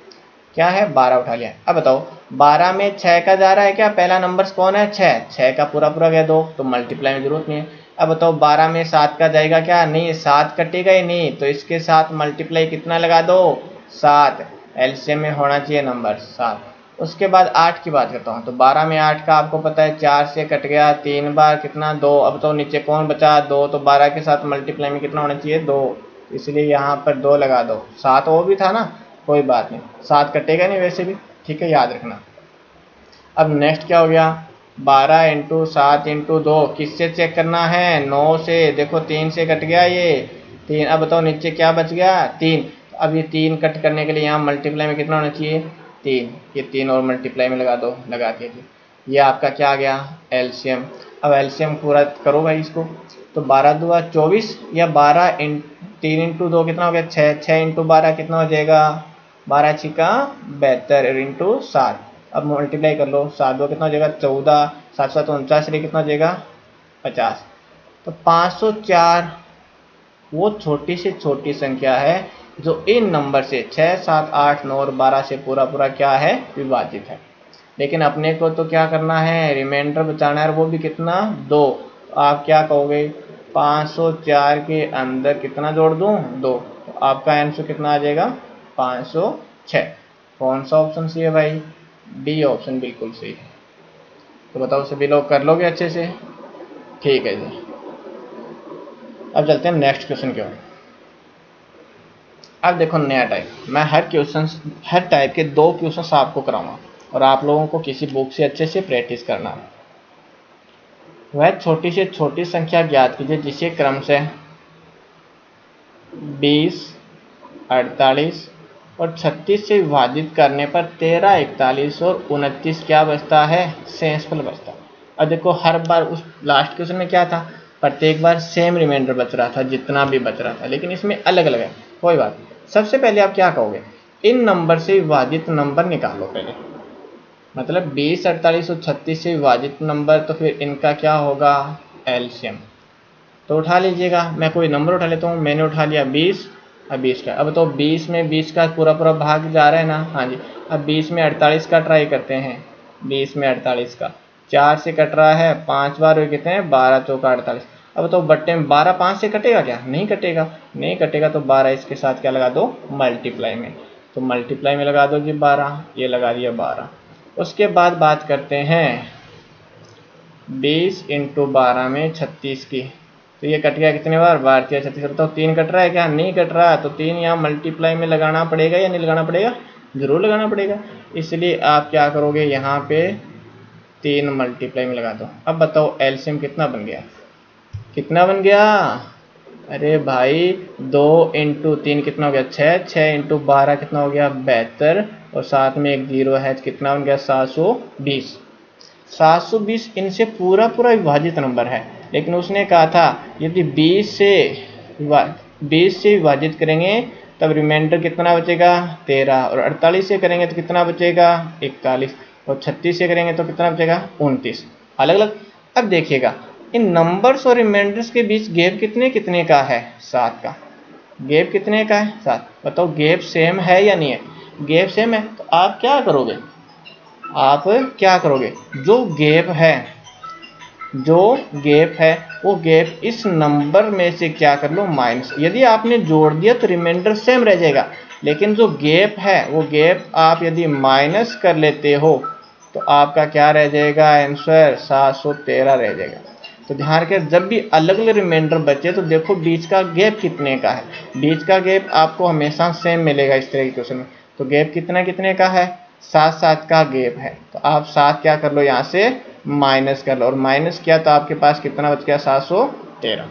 क्या है, 12 उठा लिया। अब बताओ 12 में 6 का जा रहा है क्या, पहला नंबर कौन है, 6। 6 का पूरा पूरा गया 2, तो मल्टीप्लाई में जरूरत नहीं है। अब बताओ 12 में 7 का जाएगा क्या, नहीं 7 कटेगा ही नहीं, तो इसके साथ मल्टीप्लाई कितना लगा दो, 7। एलसीएम में होना चाहिए नंबर 7। उसके बाद 8 की बात करता हूँ, तो 12 में 8 का आपको पता है 4 से कट गया, 3 बार कितना, 2। अब तो नीचे कौन बचा, 2, तो 12 के साथ मल्टीप्लाई में कितना होना चाहिए, 2, इसलिए यहाँ पर 2 लगा दो। 7 वो भी था ना, कोई बात नहीं, 7 कटेगा नहीं वैसे भी, ठीक है याद रखना। अब नेक्स्ट क्या हो गया, 12 इंटू 7 इंटू 2 किससे चेक करना है, 9 से। देखो 3 से कट गया ये 3, अब बताओ नीचे क्या बच गया, 3। अब ये 3 कट करने के लिए यहाँ मल्टीप्लाई में कितना होना चाहिए, 3। ये 3 और मल्टीप्लाई में लगा दो, लगा दीजिए, ये आपका क्या आ गया, एलसीएम। अब एलसीएम पूरा करो भाई इसको, तो 12 दूआ 24, या 12 3 इंटू 2 कितना हो गया, 6। 6 इंटू 12 कितना हो जाएगा, 12 छिका 72 इंटू 7। अब मल्टीप्लाई कर लो, 7 दो कितना हो जाएगा, 14, 7 7 49, कितना हो जाएगा, 50। तो 504 वो छोटी से छोटी संख्या है जो इन नंबर से 6, 7, 8, 9 और 12 से पूरा पूरा क्या है, विभाजित है। लेकिन अपने को तो क्या करना है, रिमाइंडर बचाना है, और वो भी कितना, 2। तो आप क्या कहोगे, 504 के अंदर कितना जोड़ दूं, 2। तो आपका आंसर कितना आ जाएगा, 506। कौन सा ऑप्शन सही है भाई, डी ऑप्शन बिल्कुल सही है। तो बताओ सभी लोग कर लोगे अच्छे से, ठीक है जी। अब चलते हैं नेक्स्ट क्वेश्चन की ओर। अब देखो नया टाइप, मैं हर टाइप के 2 क्वेश्चन आपको कराऊंगा और आप लोगों को किसी बुक से अच्छे से प्रैक्टिस करना है। वह छोटी से छोटी संख्या ज्ञात कीजिए जिसे क्रम से 20, 48 और 36 से विभाजित करने पर 13, 41 और 29 क्या बचता है, शेषफल बचता है। अब देखो हर बार उस लास्ट क्वेश्चन में क्या था, प्रत्येक बार सेम रिमाइंडर बच रहा था जितना भी बच रहा था, लेकिन इसमें अलग अलग है। कोई बात नहीं, सबसे पहले आप क्या कहोगे, इन नंबर से विभाजित नंबर निकालो पहले, मतलब 20, 48 और 36 से विभाजित नंबर, तो फिर इनका क्या होगा, एलसीएम। तो उठा लीजिएगा, मैं कोई नंबर उठा लेता हूँ, मैंने उठा लिया 20, अब 20 का, अब तो 20 में 20 का पूरा पूरा भाग जा रहा है ना, हाँ जी। अब 20 में 48 का ट्राई करते हैं, 20 में 48 का 4 से कट रहा है, 5 बार हुए कितने हैं, 12 चौका 48। अब तो बट्टे में 12 5 से कटेगा क्या, नहीं कटेगा, नहीं कटेगा, तो 12 इसके साथ क्या लगा दो, मल्टीप्लाई में, तो मल्टीप्लाई में लगा दो जी 12, ये लगा दिया 12। उसके बाद बात करते हैं 20 इंटू 12 में 36 की, तो ये कट गया कितने बार, 12 या 36। बताओ 3 कट रहा है क्या, नहीं कट रहा, तो 3 यहाँ मल्टीप्लाई में लगाना पड़ेगा या नहीं लगाना पड़ेगा, जरूर लगाना पड़ेगा। इसलिए आप क्या करोगे, यहाँ पे 3 मल्टीप्लाई में लगा दो। अब बताओ एलसीएम कितना बन गया, कितना बन गया, अरे भाई 2 इंटू 3 कितना हो गया, 6, 6 इंटू 12 कितना हो गया, 72, और साथ में एक जीरो है, कितना बन गया, 720। 720 इनसे पूरा पूरा विभाजित नंबर है, लेकिन उसने कहा था यदि 20 से विभाजित करेंगे तब रिमाइंडर कितना बचेगा, 13, और 48 से करेंगे तो कितना बचेगा, 41, और 36 से करेंगे तो कितना बचेगा, 29। अलग अलग। अब देखिएगा इन नंबर्स और रिमाइंडर्स के बीच गैप कितने कितने का है, 7 का। गैप कितने का है, 7। बताओ गैप सेम है या नहीं है, गैप सेम है, तो आप क्या करोगे, आप क्या करोगे, जो गैप है वो गैप इस नंबर में से क्या कर लो, माइनस। यदि आपने जोड़ दिया तो रिमाइंडर सेम रह जाएगा, लेकिन जो गैप है वो गैप आप यदि माइनस कर लेते हो तो आपका क्या रह जाएगा, आंसर 713 रह जाएगा। तो ध्यान रखें, जब भी अलग अलग रिमाइंडर बचे तो देखो बीच का गैप कितने का है, बीच का गैप आपको हमेशा सेम मिलेगा इस तरह के क्वेश्चन में। तो गैप कितना कितने का है, 7 7 का गैप है, तो आप 7 क्या कर लो, यहाँ से माइनस कर लो, और माइनस किया तो आपके पास कितना बच गया, 713।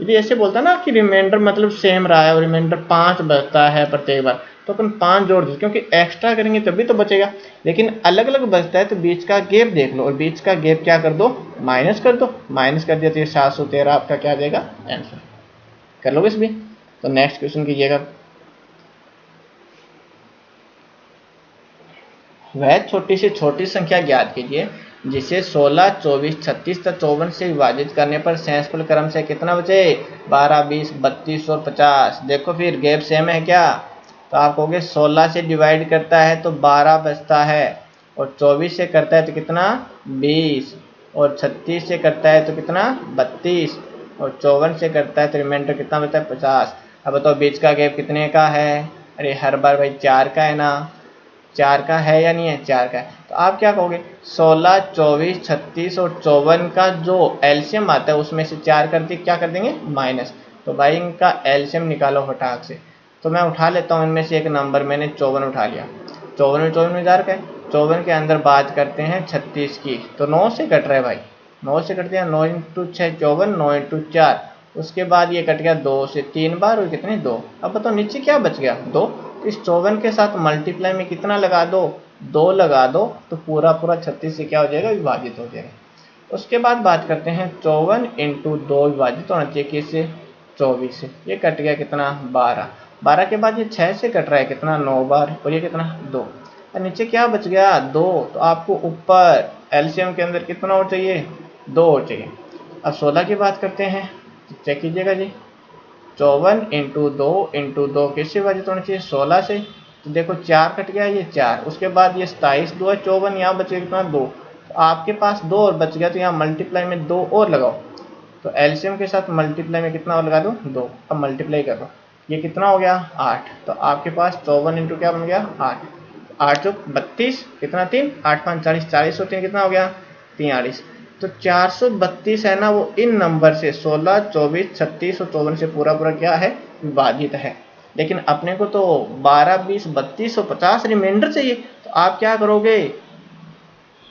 यदि ऐसे बोलता ना कि रिमाइंडर मतलब सेम रहा है और रिमाइंडर 5 बचता है प्रत्येक बार, तो अपन 5 जोड़ दो, क्योंकि एक्स्ट्रा करेंगे तभी तो बचेगा। लेकिन अलग अलग बचता है तो बीच का गैप देख लो, और बीच का गैप क्या कर दो, माइनस कर दो, माइनस कर दिया तो ये 713 आपका क्या आ जाएगा, आंसर। कर लोगे इसमें। तो नेक्स्ट क्वेश्चन कीजिएगा, वह छोटी से छोटी संख्या ज्ञात कीजिए जिसे 16, 24, 36 तथा 54 से विभाजित करने पर शेषफल क्रम से कितना बचे, 12, 20, 32 और 50। देखो फिर गैप सेम है क्या, तो आप कहोगे 16 से डिवाइड करता है तो 12 बचता है, और 24 से करता है तो कितना, 20, और 36 से करता है तो कितना, 32, और 54 से करता है तो रिमाइंडर कितना बचता है, 50। अब बताओ बीच का गैप कितने का है, अरे हर बार भाई 4 का है ना, 4 का है या नहीं है, 4 का है। तो आप क्या कहोगे, 16, 24, 36 और 54 का जो एलसीएम आता है उसमें से 4 कर दी, क्या कर देंगे, माइनस। तो भाई इनका एलसीएम निकालो फटाक से। तो मैं उठा लेता हूँ इनमें से एक नंबर, मैंने 54 उठा लिया, 54 में 54 में 4 का है, 54 के अंदर बात करते हैं 36 की, तो 9 से कट रहा है भाई, 9 से कट दिया, 9 इंटू 6 54, 9 इंटू 4, उसके बाद ये कट गया 2 से, 3 बार और कितने, 2। अब बताओ नीचे क्या बच गया, 2। इस 54 के साथ मल्टीप्लाई में कितना लगा दो, 2 लगा दो, तो पूरा पूरा 36 से क्या हो जाएगा, विभाजित हो जाएगा। उसके बाद बात करते हैं 54 इंटू 2 विभाजित होना चाहिए किससे, 24 से, ये कट गया कितना, 12। 12 के बाद ये 6 से कट रहा है कितना, 9 बार, और ये कितना, 2। और नीचे क्या बच गया, 2। तो आपको ऊपर एलसीएम के अंदर कितना और चाहिए, 2 और चाहिए। अब 16 की बात करते हैं, चेक कीजिएगा जी, 54 इंटू 2 किससे विभाजित होना चाहिए, 16 से। तो देखो 4 कट गया, ये 4, उसके बाद ये 27, 2 है 54, यहाँ बचेगा कितना, 2। तो आपके पास 2 और बच गया, तो यहाँ मल्टीप्लाई में 2 और लगाओ, तो एलसीएम के साथ मल्टीप्लाई में कितना और लगा दो, 2। अब मल्टीप्लाई कर लो, ये कितना हो गया, 8। तो आपके पास 54 इंटू क्या बन गया, 8, 8 चौक 32, कितना 3, 8 5 40, 40 और 3 कितना हो गया, 43। तो 432 है ना, वो इन नंबर से 16, 24, 36 और 54 से पूरा पूरा क्या है, विभाजित है। लेकिन अपने को तो 12, 20, 32 और 50 रिमाइंडर चाहिए। तो आप क्या करोगे,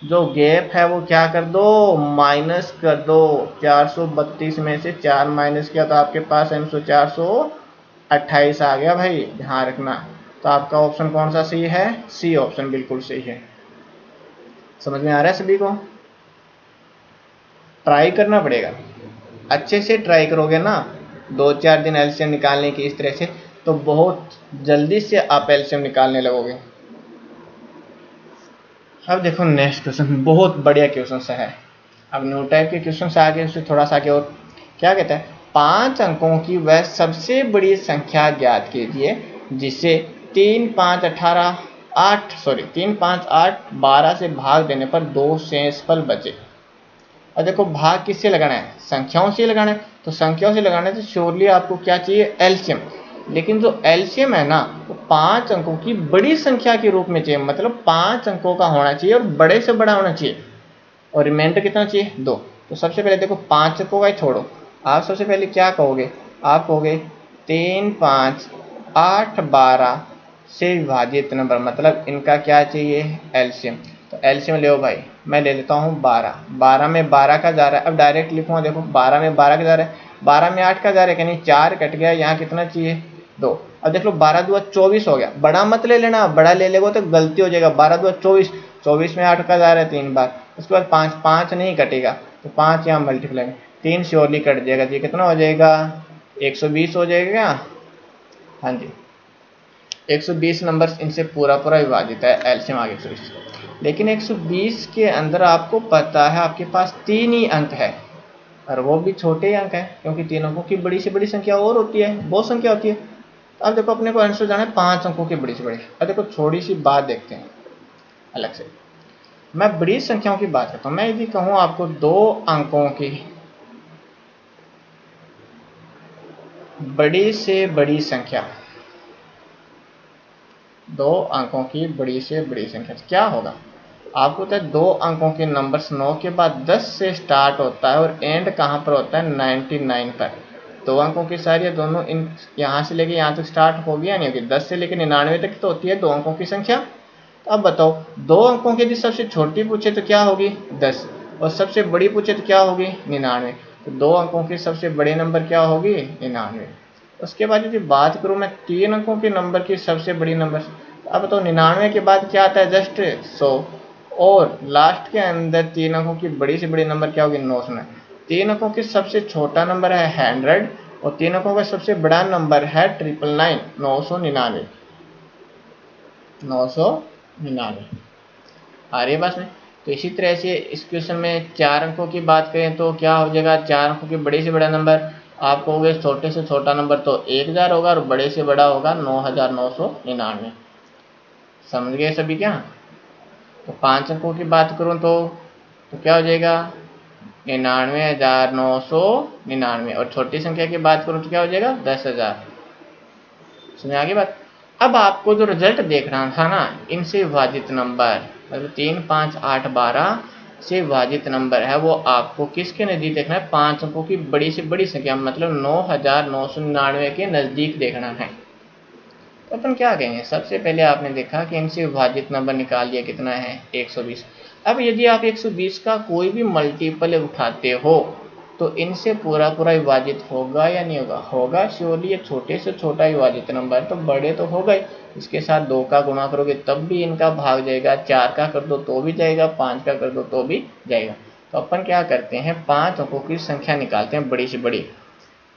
जो गैप है वो क्या कर दो, माइनस कर दो। 432 में से 4 माइनस किया तो आपके पास आंसर 428 आ गया भाई, ध्यान रखना। तो आपका ऑप्शन कौन सा सही है, सी ऑप्शन बिल्कुल सही है। समझ में आ रहा है सभी को? ट्राई करना पड़ेगा, अच्छे से ट्राई करोगे ना 2-4 दिन एलसीएम निकालने की इस तरह से, तो बहुत जल्दी से आप एलसीएम निकालने लगोगे। अब देखो नेक्स्ट क्वेश्चन, बहुत बढ़िया क्वेश्चन है। अब न्यू टाइप के क्वेश्चन आगे, उससे थोड़ा सा आगे और क्या कहता है, 5 अंकों की वह सबसे बड़ी संख्या ज्ञात कीजिए जिसे 3, 5, 8 12 से भाग देने पर 2 शेषफल बचे। और देखो भाग किससे लगाना है, संख्याओं से लगाना है। तो संख्याओं से लगाना है तो श्योरली आपको क्या चाहिए, एलसीएम। लेकिन जो एलसीएम है ना वो 5 अंकों की बड़ी संख्या के रूप में चाहिए, मतलब 5 अंकों का होना चाहिए और बड़े से बड़ा होना चाहिए। और रिमाइंडर कितना चाहिए, 2। तो सबसे पहले देखो 5 अंकों का ही छोड़ो, आप सबसे पहले क्या कहोगे, आप कहोगे 3, 5, 8, 12 से विभाजित नंबर, मतलब इनका क्या चाहिए, एलसीएम। तो एलसीएम ले भाई, मैं ले लेता हूँ 12। 12 में 12 का जा रहा है, अब डायरेक्ट लिखूंगा, देखो 12 में 12 का जा रहा है, 12 में 8 का जा रहा है, यानी 4 कट गया, यहाँ कितना चाहिए, 2। अब देख लो 12 दूआ 24 हो गया, बड़ा मत ले लेना, बड़ा ले लेगो तो गलती हो जाएगा। 12 दूआ 24, 24 में 8 का जा रहा है 3 बार, उसके बाद 5 नहीं कटेगा, तो 5 यहाँ मल्टीप्लाई 3 श्योरली कट जाएगा, जी कितना हो जाएगा, 120 हो जाएगा। हाँ जी 120 नंबर इनसे पूरा पूरा विभाजित है, एलसीएम आ गया 120। लेकिन 120 के अंदर आपको पता है आपके पास 3 ही अंक है, और वो भी छोटे अंक है, क्योंकि 3 अंकों की बड़ी से बड़ी संख्या और होती है, बहुत संख्या होती है। तो अब देखो अपने को आंसर जाना है 5 अंकों की बड़ी से बड़ी। अब देखो थोड़ी सी बात देखते हैं अलग से, मैं बड़ी संख्याओं की बात करता हूँ। मैं यदि कहूँ आपको 2 अंकों की बड़ी से बड़ी संख्या, 2 अंकों की बड़ी से बड़ी संख्या क्या होगा, आपको पता है 2 अंकों के नंबर्स 9 के बाद 10 से स्टार्ट होता है और एंड कहाँ पर होता है, 99 पर। 2 अंकों की सारी दोनों इन यहाँ से लेके यहाँ तक स्टार्ट होगी या नहीं होगी, 10 से लेकर 99 तक तो होती है 2 अंकों की संख्या। तो अब बताओ 2 अंकों की यदि सबसे छोटी पूछे तो क्या होगी, 10, और सबसे बड़ी पूछे तो क्या होगी, 99। तो 2 अंकों की सबसे बड़े नंबर क्या होगी, 99। उसके बाद यदि बात करूँ मैं 3 अंकों के नंबर की सबसे बड़ी नंबर, अब बताओ 99 के बाद क्या आता है, जस्ट 100, और लास्ट के अंदर 3 अंकों की बड़ी से बड़ी नंबर क्या होगी, 900। 3 अंकों की सबसे छोटा नंबर है 100, और 3 अंकों का सबसे बड़ा नंबर है 999, 999, 999। आ रही है बात में। तो इसी तरह से इस क्वेश्चन में 4 अंकों की बात करें तो क्या हो जाएगा, 4 अंकों की बड़े से बड़ा नंबर, आप कहोगे छोटे से छोटा नंबर तो 1000 होगा, और बड़े से बड़ा होगा 9999। समझ गए सभी क्या? तो 5 अंकों की बात करूं तो क्या हो जाएगा, 99,999, और छोटी संख्या की बात करूं तो क्या हो जाएगा, 10,000। समझ आगे बात। अब आपको जो रिजल्ट देखना था ना, इनसे विभाजित नंबर, मतलब 3, 5, 8, 12 से विभाजित नंबर है, वो आपको किसके नज़दीक देखना है, 5 अंकों की बड़ी से बड़ी संख्या, मतलब 9,999 के नज़दीक देखना है। तो अपन क्या कहेंगे, सबसे पहले आपने देखा कि इनसे विभाजित नंबर निकाल दिया, कितना है, 120। अब यदि आप 120 का कोई भी मल्टीपल उठाते हो तो इनसे पूरा पूरा विभाजित होगा या नहीं होगा, होगा श्योरली। ये छोटे से छोटा विभाजित नंबर तो बड़े तो हो गए, इसके साथ 2 का गुणा करोगे तब भी इनका भाग जाएगा, 4 का कर दो तो भी जाएगा, 5 का कर दो तो भी जाएगा। तो अपन क्या करते हैं, 5 अंकों की संख्या निकालते हैं बड़ी से बड़ी।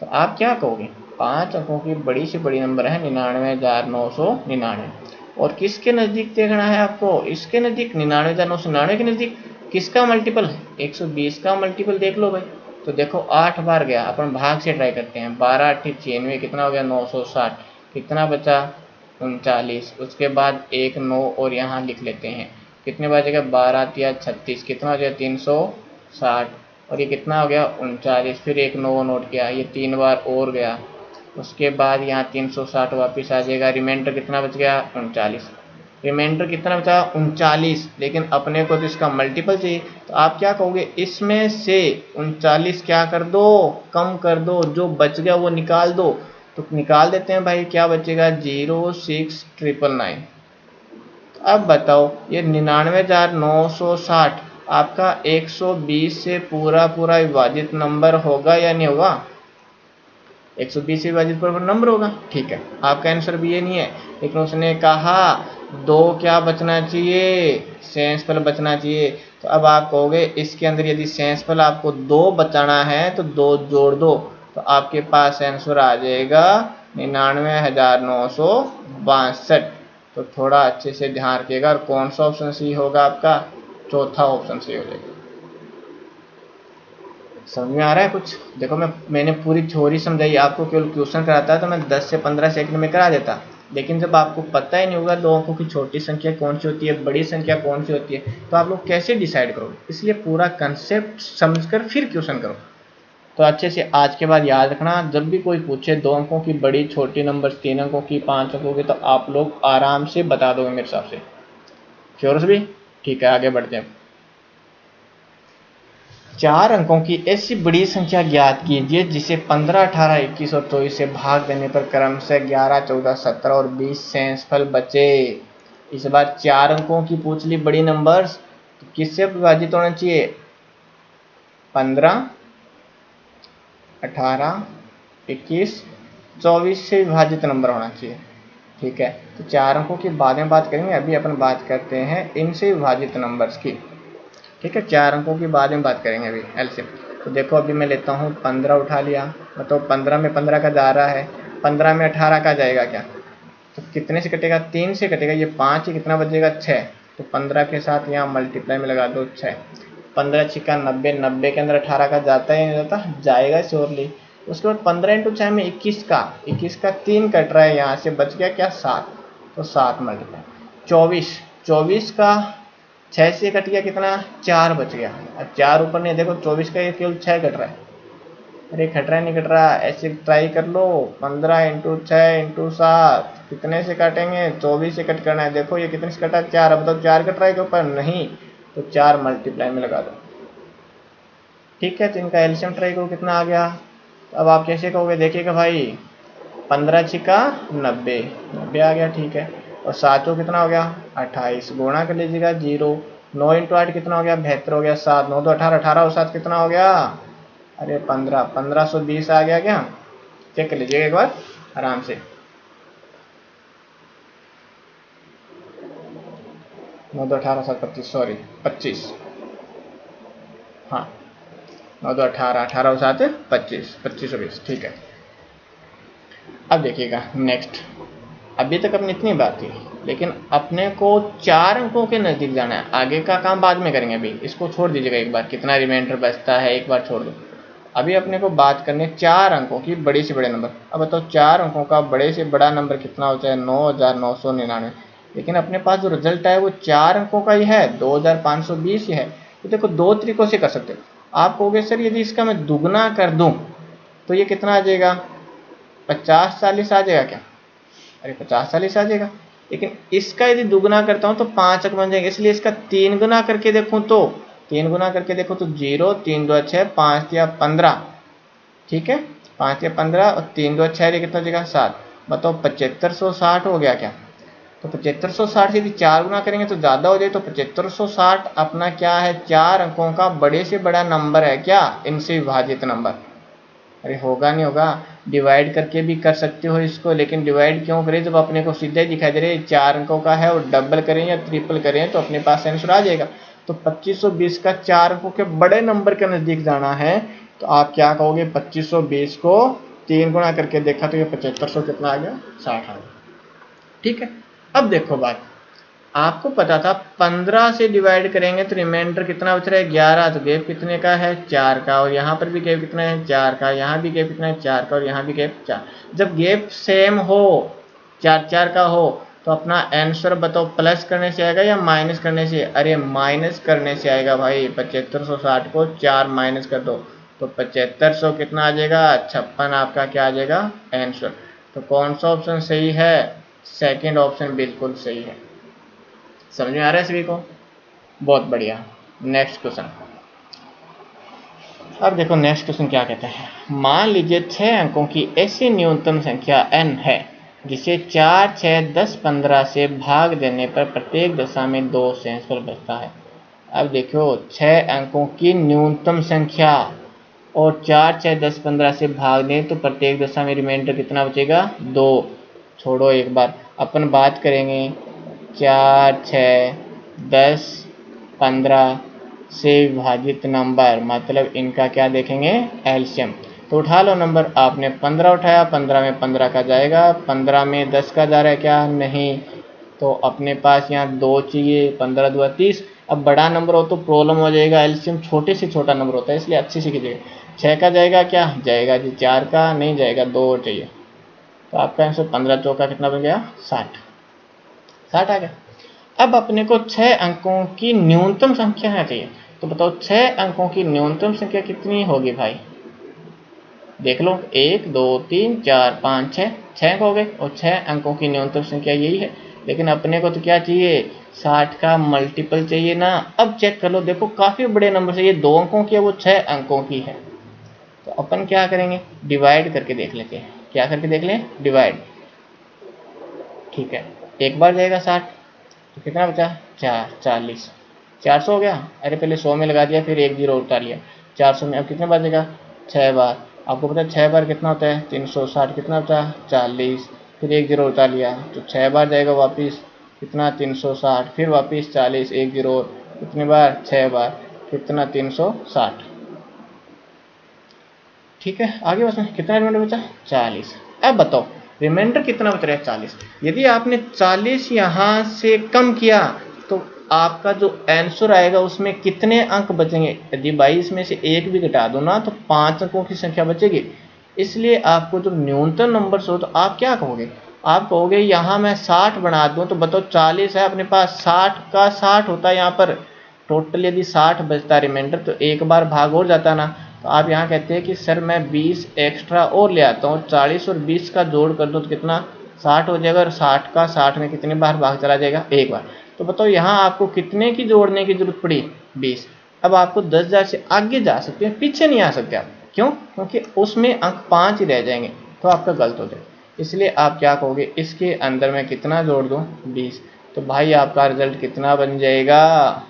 तो आप क्या कहोगे, 5 अंकों की बड़ी से बड़ी नंबर है 99,999, और किसके नज़दीक देखना है आपको, इसके नज़दीक 99,999 के नज़दीक। किसका मल्टीपल, 120 का मल्टीपल देख लो भाई। तो देखो 8 बार गया, अपन भाग से ट्राई करते हैं, 12 8 96, कितना हो गया, 960, कितना बचा, 39। उसके बाद 1 9 और यहाँ लिख लेते हैं, कितने बचेगा, 12 या 36, कितना हो गया, 360, और ये कितना हो गया, 39। फिर 1 9 नोट किया, ये 3 बार और गया, उसके बाद यहाँ 360 वापस आ जाएगा, रिमाइंडर कितना बच गया, 39। रिमाइंडर कितना बचा, 39, लेकिन अपने को तो इसका मल्टीपल चाहिए। तो आप क्या कहोगे, इसमें से 39 क्या कर दो, कम कर दो, जो बच गया वो निकाल दो। तो निकाल देते हैं भाई, क्या बचेगा 06999। अब बताओ ये 99,960 आपका 120 से पूरा पूरा विभाजित नंबर होगा या नहीं होगा? 120 से विभाजित पूरा नंबर होगा। ठीक है, आपका आंसर भी ये नहीं है, लेकिन उसने कहा दो क्या बचना चाहिए, सेंसफल बचना चाहिए। तो अब आप कहोगे इसके अंदर यदि सेंसफल आपको दो बचाना है तो दो जोड़ दो, तो आपके पास आंसर आ जाएगा 99,962। तो थोड़ा अच्छे से ध्यान रखिएगा, और कौन सा ऑप्शन सही होगा आपका? चौथा ऑप्शन सही हो जाएगा। समझ में आ रहा है कुछ? देखो मैंने पूरी थ्योरी समझाई, आपको केवल क्वेश्चन कराता है तो मैं 10 से 15 सेकंड में करा देता, लेकिन जब आपको पता ही नहीं होगा दो अंकों की छोटी संख्या कौन सी होती है, बड़ी संख्या कौन सी होती है, तो आप लोग कैसे डिसाइड करोगे? इसलिए पूरा कंसेप्ट समझकर फिर क्वेश्चन करो। तो अच्छे से आज के बाद याद रखना, जब भी कोई पूछे दो अंकों की बड़ी छोटी नंबर, 3 अंकों की, 5 अंकों की, तो आप लोग आराम से बता दोगे मेरे हिसाब से। श्योर भी? ठीक है, आगे बढ़ते हैं। 4 अंकों की ऐसी बड़ी संख्या ज्ञात कीजिए जिसे 15, 18, 21 और 24 से भाग देने पर क्रमशः 11, 14, 17 और 20 सेंसफल बचे। इस बार 4 अंकों की पूछ ली बड़ी नंबर्स, तो किससे विभाजित होना चाहिए? 15, 18, 21, 24 से विभाजित नंबर होना चाहिए। ठीक है, तो 4 अंकों की बाद में बात करेंगे, अभी अपन बात करते हैं इनसे विभाजित नंबर्स की। ठीक है, 4 अंकों की बाद में बात करेंगे अभी एलसीएम। तो देखो अभी मैं लेता हूँ 15 उठा लिया, मतलब 15 में 15 का जा रहा है, 15 में 18 का जाएगा क्या? तो कितने से कटेगा? 3 से कटेगा, ये 5 ही, कितना बचेगा? 6। तो 15 के साथ यहाँ मल्टीप्लाई में लगा दो 6, 15 छिक्का 90, 90 के अंदर 18 का जाता है नहीं जाता? जाएगा श्योरली। उसके बाद 15 इंटू 6 में 21 का 3 कट रहा है, यहाँ से बच गया क्या? 7। तो 7 मल्टीप्लाई 24, 24 का 6 से कट गया, कितना? 4 बच गया। अब 4 ऊपर नहीं, देखो 24 का केवल 6 कट रहा है, अरे कट रहा है नहीं कट रहा, ऐसे ट्राई कर लो। 15 इंटू 6 इंटू 7 कितने से काटेंगे? 24 से कट करना है। देखो ये कितने से कटा? 4। अब तो 4 कट रहा है के ऊपर? नहीं, तो 4 मल्टीप्लाई में लगा दो। ठीक है, तो इनका एलसीएम ट्राई करो, कितना आ गया? अब आप कैसे कहोगे? देखिएगा भाई, 15 छिक्का 90, 90 आ गया। ठीक है, और 7 कितना हो गया? 28, गुणा कर लीजिएगा 0। 9 इंटू 8 कितना हो गया? 72 हो गया। 7, 9 तो 18, 18 और 7 कितना हो गया? अरे 15, 1520 आ गया क्या? चेक कर लीजिएगा एक बार आराम से। 9 तो 18, 7, 25, सॉरी 25, हाँ 9 तो 18, 18 और 7 25, 2520। ठीक है, अब देखिएगा नेक्स्ट। अभी तक अपनी इतनी बात थी, लेकिन अपने को 4 अंकों के नज़दीक जाना है, आगे का काम बाद में करेंगे, अभी इसको छोड़ दीजिएगा एक बार, कितना रिमाइंडर बचता है एक बार छोड़ दो। अभी अपने को बात करनी है 4 अंकों की बड़े से बड़े नंबर। अब बताओ 4 अंकों का बड़े से बड़ा नंबर कितना होता है? 9,999। लेकिन अपने पास जो रिजल्ट है वो 4 अंकों का ही है, 2,520 ही है। तो देखो दो तरीकों से कर सकते हो। आप कहोगे सर यदि इसका मैं दुगना कर दूं तो ये कितना आ जाएगा? 50-40 आ जाएगा क्या? अरे 50-40 आ जाएगा, लेकिन इसका यदि दुगना करता हूँ तो 5 अंक बन जाएंगे, इसलिए इसका 3 गुना करके देखूँ तो 3 गुना करके देखो तो 0, 3 2 6, 5 या 15। ठीक है, 5 या 15 और 3 2 6, कितना हो जाएगा? 7। बताओ 7560 हो गया क्या? तो 7560 से यदि 4 गुना करेंगे तो ज़्यादा हो जाए, तो 7560 अपना क्या है? 4 अंकों का बड़े से बड़ा नंबर है क्या? इनसे विभाजित नंबर। अरे होगा नहीं होगा, डिवाइड करके भी कर सकते हो इसको, लेकिन डिवाइड क्यों करें जब अपने को सीधे दिखाई दे रहे 4 अंकों का है, और डबल करें या ट्रिपल करें तो अपने पास आंसर आ जाएगा। तो 2520 का 4 अंकों के बड़े नंबर के नज़दीक जाना है, तो आप क्या कहोगे? 2520 को 3 गुना करके देखा तो ये 7500 कितना आ गया? 60 आ गया। ठीक है, अब देखो बात, आपको पता था 15 से डिवाइड करेंगे तो रिमाइंडर कितना बच रहा है? 11। तो गैप कितने का है? 4 का, और यहाँ पर भी गैप कितना है? 4 का, यहाँ भी गैप कितना है? 4 का, और यहाँ भी गैप 4। जब गैप सेम हो, 4-4 का हो, तो अपना आंसर बताओ प्लस करने से आएगा या माइनस करने से? अरे माइनस करने से आएगा भाई। 7560 को 4 माइनस कर दो तो 7500 कितना आ जाएगा? 56 आपका क्या आ जाएगा? आंसर। तो कौन सा ऑप्शन सही है? सेकेंड ऑप्शन बिल्कुल सही है। समझ में आ रहा है सभी को? बहुत बढ़िया। नेक्स्ट क्वेश्चन, अब देखो नेक्स्ट क्वेश्चन क्या कहता है। मान लीजिए 6 अंकों की ऐसी न्यूनतम संख्या n है जिसे 4, 6, 10, 15 से भाग देने पर प्रत्येक दशा में 2 शेषफल बचता है। अब देखो 6 अंकों की न्यूनतम संख्या और 4, 6, 10, 15 से भाग दें तो प्रत्येक दशा में रिमाइंडर कितना बचेगा? 2। छोड़ो एक बार, अपन बात करेंगे 4, 6, 10, 15 से विभाजित नंबर, मतलब इनका क्या देखेंगे? एलसीएम। तो उठा लो नंबर, आपने 15 उठाया, 15 में 15 का जाएगा, 15 में 10 का जा रहा है क्या? नहीं। तो अपने पास यहाँ 2 चाहिए, 15 2 30। अब बड़ा नंबर हो तो प्रॉब्लम हो जाएगा, एलसीएम छोटे से छोटा नंबर होता है, इसलिए अच्छे से कीजिएगा। 6 का जाएगा क्या? जाएगा जी। 4 का नहीं जाएगा, 2 और चाहिए। तो आपका आंसर 15 चौका कितना बन गया? 60। 60 आ गया। अब अपने को 6 अंकों की न्यूनतम संख्या है चाहिए, तो बताओ 6 अंकों की न्यूनतम संख्या कितनी होगी भाई? देख लो, 1 2 3 4 5 6, 6 अंक हो गए और 6 अंकों की न्यूनतम संख्या यही है। लेकिन अपने को तो क्या चाहिए? 60 का मल्टीपल चाहिए ना। अब चेक कर लो, देखो काफ़ी बड़े नंबर से, ये 2 अंकों की है, वो 6 अंकों की है। तो अपन क्या करेंगे? डिवाइड करके देख लेते हैं। क्या करके देख लें? डिवाइड। ठीक है, एक बार जाएगा 60, तो कितना बचा? 4, 40, 400 हो गया। अरे पहले 100 में लगा दिया, फिर 1 जीरो उतार लिया। 400 में अब कितने बार देगा? 6 बार। आपको पता है 6 बार कितना होता है? 360। कितना बचा? 40, फिर 1 जीरो उतार लिया, तो 6 बार जाएगा वापिस। कितना? 360, फिर वापिस 40, 1 जीरो। कितनी बार? 6 बार। कितना? 360। ठीक है, आगे बस में कितना रिमाइंडर बचा? 40। अब बताओ रिमाइंडर कितना बच रहा है? 40। यदि आपने 40 यहाँ से कम किया तो आपका जो आंसर आएगा उसमें कितने अंक बचेंगे? यदि 22 में से 1 भी घटा दो ना तो 5 अंकों की संख्या बचेगी। इसलिए आपको जब न्यूनतम नंबर हो तो आप क्या कहोगे? आप कहोगे यहाँ मैं 60 बना दूँ, तो बताओ 40 है अपने पास, 60 का 60 होता है यहाँ पर टोटल। यदि 60 बचता रिमाइंडर तो एक बार भाग और जाता ना। तो आप यहाँ कहते हैं कि सर मैं 20 एक्स्ट्रा और ले आता हूँ, 40 और 20 का जोड़ कर दो तो कितना? 60 हो जाएगा। और 60 का 60 में कितनी बार भाग चला जाएगा? एक बार। तो बताओ यहाँ आपको कितने की जोड़ने की जरूरत पड़ी? 20। अब आपको 10,000 से आगे जा सकते हैं, पीछे नहीं आ सकते आप। क्यों? क्योंकि उसमें अंक 5 ही रह जाएंगे, तो आपका गलत हो जाएगा। इसलिए आप क्या कहोगे? इसके अंदर मैं कितना जोड़ दूँ? 20। तो भाई आपका रिजल्ट कितना बन जाएगा?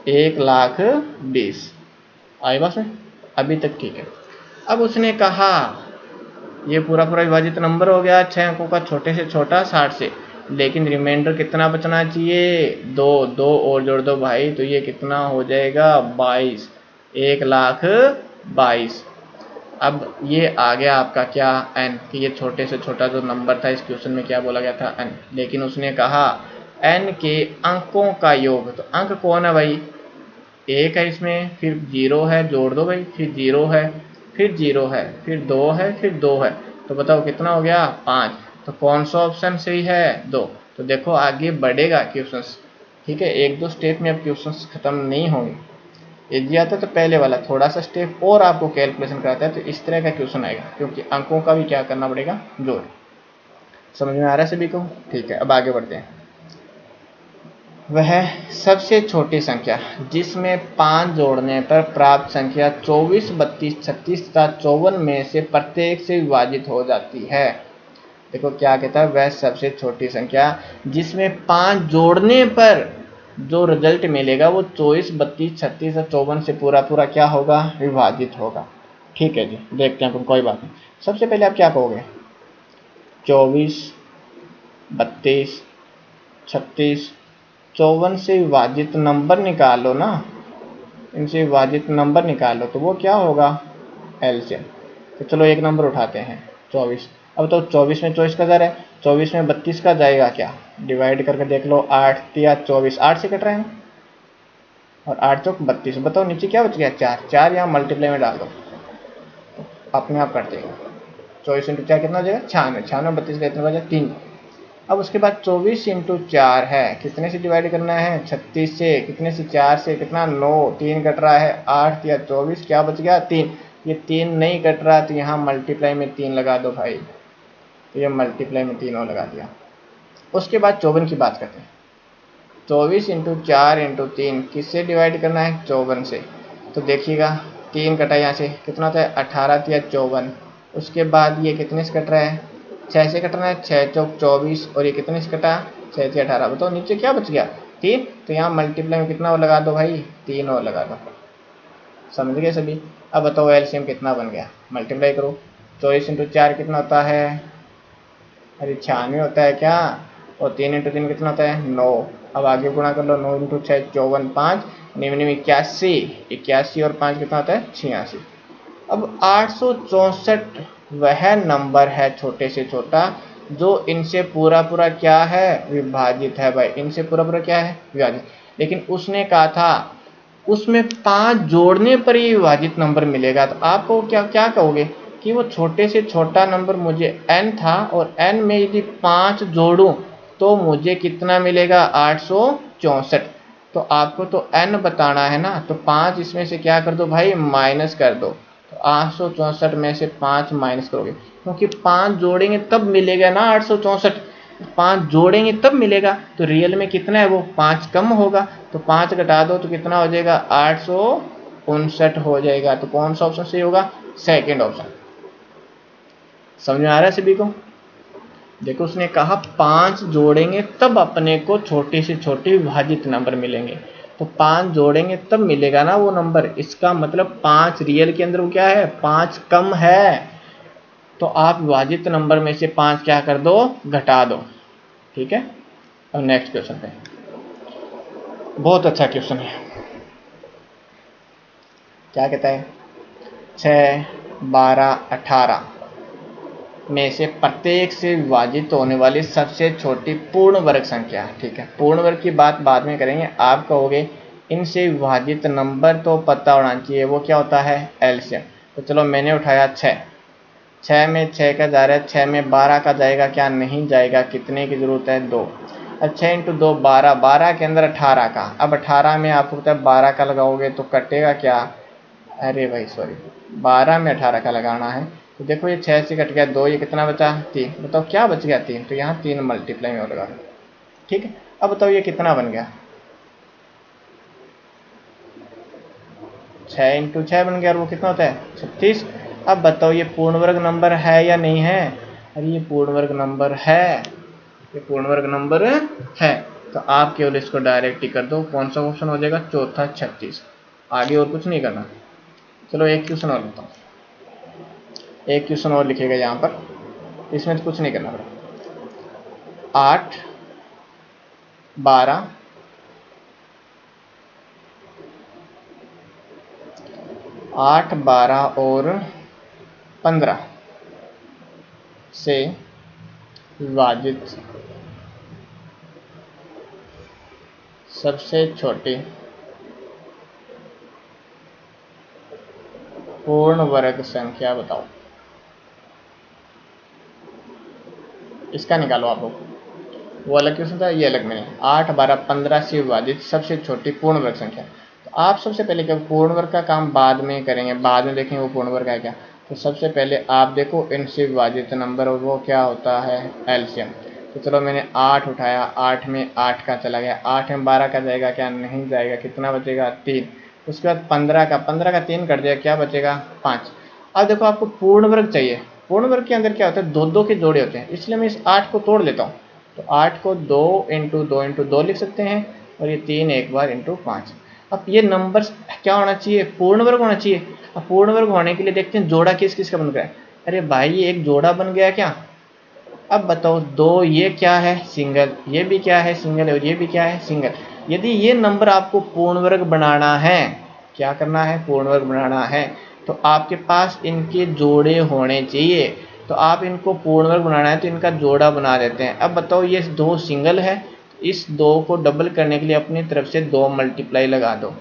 1,20,000। आई बात में? अभी तक ठीक है। अब उसने कहा ये पूरा पूरा विभाजित नंबर हो गया 6 अंकों का, छोटे से छोटा 60 से, लेकिन रिमाइंडर कितना बचना चाहिए? 2। 2 और जोड़ दो भाई, तो ये कितना हो जाएगा? 22। 1,22,000। अब ये आ गया आपका क्या? n, कि ये छोटे से छोटा जो नंबर था इस क्वेश्चन में क्या बोला गया था? n। लेकिन उसने कहा n के अंकों का योग। तो अंक कौन है भाई? 1 है इसमें, फिर 0 है, जोड़ दो भाई, फिर 0 है, फिर 0 है, फिर 2 है, फिर 2 है। तो बताओ कितना हो गया? 5। तो कौन सा ऑप्शन सही है? 2। तो देखो आगे बढ़ेगा क्वेश्चंस। ठीक है, 1-2 स्टेप में अब क्वेश्चंस खत्म नहीं होंगे। यदि आता तो पहले वाला थोड़ा सा स्टेप और आपको कैलकुलेशन कराता है, तो इस तरह का क्वेश्चन आएगा, क्योंकि अंकों का भी क्या करना पड़ेगा? जोड़। समझ में आ रहा है सभी को? ठीक है, अब आगे बढ़ते हैं। वह सबसे छोटी संख्या जिसमें 5 जोड़ने पर प्राप्त संख्या 24, 32, 36 तथा 54 में से प्रत्येक से विभाजित हो जाती है। देखो क्या कहता है? वह सबसे छोटी संख्या जिसमें 5 जोड़ने पर जो रिजल्ट मिलेगा वो 24, 32, 36 और 54 से पूरा पूरा क्या होगा? विभाजित होगा। ठीक है जी, देखते हैं, कोई बात नहीं। सबसे पहले आप क्या कहोगे? 24, 32, 36, 54 से विभाजित नंबर निकालो ना, इनसे विभाजित नंबर निकालो, तो वो क्या होगा? एलसीएम। तो चलो एक नंबर उठाते हैं, 24। अब तो 24 में 24 का जा रहा है, 24 में 32 का जाएगा क्या? डिवाइड करके देख लो, 8 या 24, 8 से कट रहे हैं, और 8 चौक 32। बताओ नीचे क्या बच गया? 4। 4 यहाँ मल्टीप्लाई में डाल दो, अपने आप कट जाएगा। 24 इंटू 4 कितना हो जाएगा? 96। 96 32 का इतना बचा 3। अब उसके बाद 24 इंटू 4 है, कितने से डिवाइड करना है? 36 से। कितने से? 4 से। कितना? 9। 3 कट रहा है, 8 या 24, क्या बच गया? 3। ये 3 नहीं कट रहा, तो यहाँ मल्टीप्लाई में 3 लगा दो भाई, तो ये मल्टीप्लाई में 3 और लगा दिया। उसके बाद 54 की बात करते हैं। 24 इंटू 4 इंटू 3 किससे डिवाइड करना है? 54 से। तो देखिएगा 3 कटा यहाँ से, कितना होता है? 18 या 54। उसके बाद ये कितने से कट रहा है? 6 से कटना है, 6 चौक 24। और ये कितने से कटा? 6 से 18। बताओ नीचे क्या बच गया? 3। तो यहाँ मल्टीप्लाई में कितना और लगा दो भाई? 3 और लगा दो। समझ गए सभी? अब बताओ एलसीएम कितना बन गया? मल्टीप्लाई करो। 24 इंटू 4 कितना होता है? अरे 96 होता है क्या? और 3 इंटू 3 कितना होता है? 9। अब आगे गुणा कर लो। 9 इंटू 6 54, 5 निम्न 81। 81 और 5 कितना होता है? 86। अब 864 वह नंबर है छोटे से छोटा जो इनसे पूरा पूरा क्या है? विभाजित है भाई। इनसे पूरा पूरा क्या है? विभाजित। लेकिन उसने कहा था उसमें 5 जोड़ने पर ही विभाजित नंबर मिलेगा। तो आपको क्या क्या कहोगे कि वो छोटे से छोटा नंबर मुझे n था और n में यदि 5 जोड़ूं तो मुझे कितना मिलेगा? 864। तो आपको तो n बताना है ना, तो 5 इसमें से क्या कर दो भाई? माइनस कर दो। तो 864 में से 5 माइनस करोगे, क्योंकि 5 जोड़ेंगे तब मिलेगा ना 864। 5 जोड़ेंगे तब मिलेगा। तो रियल में कितना है? वो 5 कम होगा। तो 5 घटा दो तो कितना हो जाएगा? 859 हो जाएगा। तो कौन सा ऑप्शन सही होगा? Second option. समझ में आ रहा है सभी को? देखो उसने कहा 5 जोड़ेंगे तब अपने को छोटे से छोटे विभाजित नंबर मिलेंगे। तो 5 जोड़ेंगे तब मिलेगा ना वो नंबर। इसका मतलब 5 रियल के अंदर वो क्या है? 5 कम है। तो आप विभाजित नंबर में से 5 क्या कर दो? घटा दो। ठीक है। अब नेक्स्ट क्वेश्चन पे, बहुत अच्छा क्वेश्चन है। क्या कहता है? 6, 12, 18 में से प्रत्येक से विभाजित होने वाली सबसे छोटी पूर्ण वर्ग संख्या। ठीक है, पूर्ण वर्ग की बात बाद में करेंगे। आप कहोगे इनसे विभाजित नंबर तो पता होना चाहिए, वो क्या होता है? एलसीएम। तो चलो मैंने उठाया 6। 6 में 6 का जा रहा है, 6 में 12 का जाएगा क्या? नहीं जाएगा। कितने की जरूरत है? 2। अब 6 इंटू 2 12, 12 के अंदर 18 का। अब 18 में आपको पता है 12 का लगाओगे तो कटेगा क्या? अरे भाई सॉरी, 12 में 18 का लगाना है। तो देखो ये 6 से कट गया 2, ये कितना बचा? 3। बताओ क्या बच गया? 3। तो यहाँ 3 मल्टीप्लाई में और लगा दो। ठीक है। अब बताओ ये कितना बन गया? 6 इंटू 6 बन गया और वो कितना होता है? 36। अब बताओ ये पूर्ण वर्ग नंबर है या नहीं है? अरे ये पूर्ण वर्ग नंबर है, ये पूर्ण वर्ग नंबर है। तो आप केवल इसको डायरेक्ट ही कर दो। कौन सा ऑप्शन हो जाएगा? चौथा 36। आगे और कुछ नहीं करना। चलो एक क्वेश्चन और लेता हूँ। एक क्वेश्चन और लिखेगा यहाँ पर, इसमें तो कुछ नहीं करना पड़ा। 8, 12, 8, 12 और 15 से विभाजित सबसे छोटी पूर्ण वर्ग संख्या बताओ। इसका निकालो आप लोग। वो अलग क्वेश्चन था, ये अलग में। 8, 12, 15 से विभाजित सबसे छोटी पूर्ण वर्ग संख्या। तो आप सबसे पहले क्या, पूर्ण वर्ग का काम बाद में करेंगे, बाद में देखेंगे वो पूर्ण वर्ग है क्या। तो सबसे पहले आप देखो इनसे विभाजित नंबर, और वो क्या होता है? एलसीएम। तो चलो मैंने 8 उठाया, 8 में 8 का चला गया, 8 में 12 का जाएगा क्या? नहीं जाएगा। कितना बचेगा? 3। उसके बाद 15 का 3 कट जाएगा, क्या बचेगा? 5। अब देखो आपको पूर्ण वर्ग चाहिए। पूर्ण वर्ग के अंदर क्या होता है? 2 2 के जोड़े होते हैं, इसलिए मैं इस 8 को तोड़ लेता हूँ। तो 8 को 2 इंटू 2 इंटू 2 लिख सकते हैं, और ये 3 एक बार इंटू 5। अब ये नंबर क्या होना चाहिए? पूर्ण वर्ग होना चाहिए। अब पूर्ण वर्ग होने के लिए देखते हैं जोड़ा किस किस का बन गया है। अरे भाई ये एक जोड़ा बन गया क्या? अब बताओ 2 ये क्या है? सिंगल। ये भी क्या है? सिंगल। और ये भी क्या है? सिंगल। यदि ये नंबर आपको पूर्ण वर्ग बनाना है, क्या करना है? पूर्ण वर्ग बनाना है, तो आपके पास इनके जोड़े होने चाहिए। तो आप इनको पूर्ण वर्ग बनाना है तो इनका जोड़ा बना देते हैं। अब बताओ ये 2 सिंगल है, इस 2 को डबल करने के लिए अपनी तरफ से 2 मल्टीप्लाई लगा दो,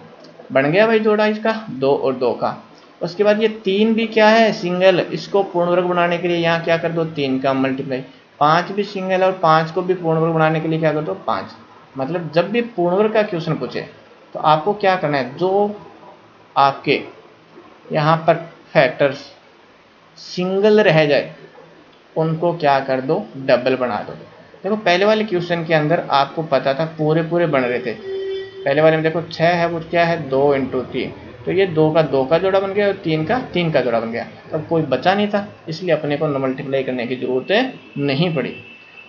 बन गया भाई जोड़ा इसका 2 और 2 का। उसके बाद ये 3 भी क्या है? सिंगल। इसको पूर्ण वर्ग बनाने के लिए यहाँ क्या कर दो? 3 का मल्टीप्लाई। 5 भी सिंगल है और 5 को भी पूर्ण वर्ग बनाने के लिए क्या कर दो? 5। मतलब जब भी पूर्ण वर्ग का क्वेश्चन पूछे तो आपको क्या करना है? जो आपके यहाँ पर फैक्टर्स सिंगल रह जाए उनको क्या कर दो? डबल बना दो। देखो पहले वाले क्वेश्चन के अंदर आपको पता था पूरे पूरे बन रहे थे। पहले वाले में देखो 6 है, वो क्या है 2 × 3, तो ये 2 का 2 का जोड़ा बन गया और 3 का 3 का जोड़ा बन गया। अब कोई बचा नहीं था, इसलिए अपने को मल्टीप्लाई करने की जरूरत नहीं पड़ी।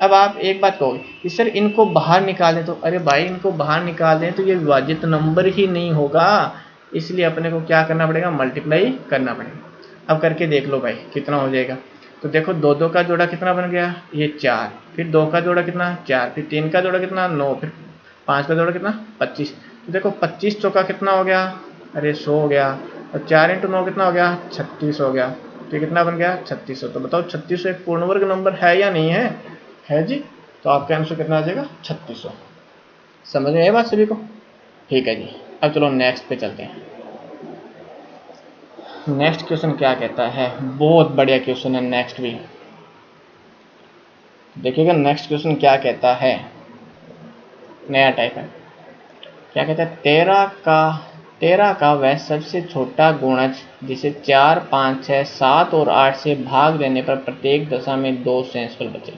अब आप एक बात कहोगे कि सर इनको बाहर निकाल दें, तो अरे भाई इनको बाहर निकाल दें तो ये विभाजित नंबर ही नहीं होगा, इसलिए अपने को क्या करना पड़ेगा, मल्टीप्लाई करना पड़ेगा। अब करके देख लो भाई कितना हो जाएगा। तो देखो 2 2 का जोड़ा कितना बन गया, ये 4, फिर 2 का जोड़ा कितना 4, फिर 3 का जोड़ा कितना 9, फिर 5 का जोड़ा कितना 25। तो देखो 25 चौका कितना हो गया, अरे 100 हो गया, और 4 × 9 कितना हो गया 36 हो गया। तो ये कितना बन गया 3600। तो बताओ 3600 एक पूर्ण वर्ग नंबर है या नहीं है जी। तो आपका आंसर कितना आ जाएगा 3600। समझ में आई बात सभी को? ठीक है जी। अब चलो नेक्स्ट पे चलते हैं। नेक्स्ट क्वेश्चन क्या कहता है, बहुत बढ़िया क्वेश्चन है नेक्स्ट भी। देखिएगा नेक्स्ट क्वेश्चन क्या कहता है, नया टाइप है। क्या कहता है, 13 का वह सबसे छोटा गुणज जिसे 4 5 6 7 और 8 से भाग देने पर प्रत्येक दशा में 2 शेषफल बचे।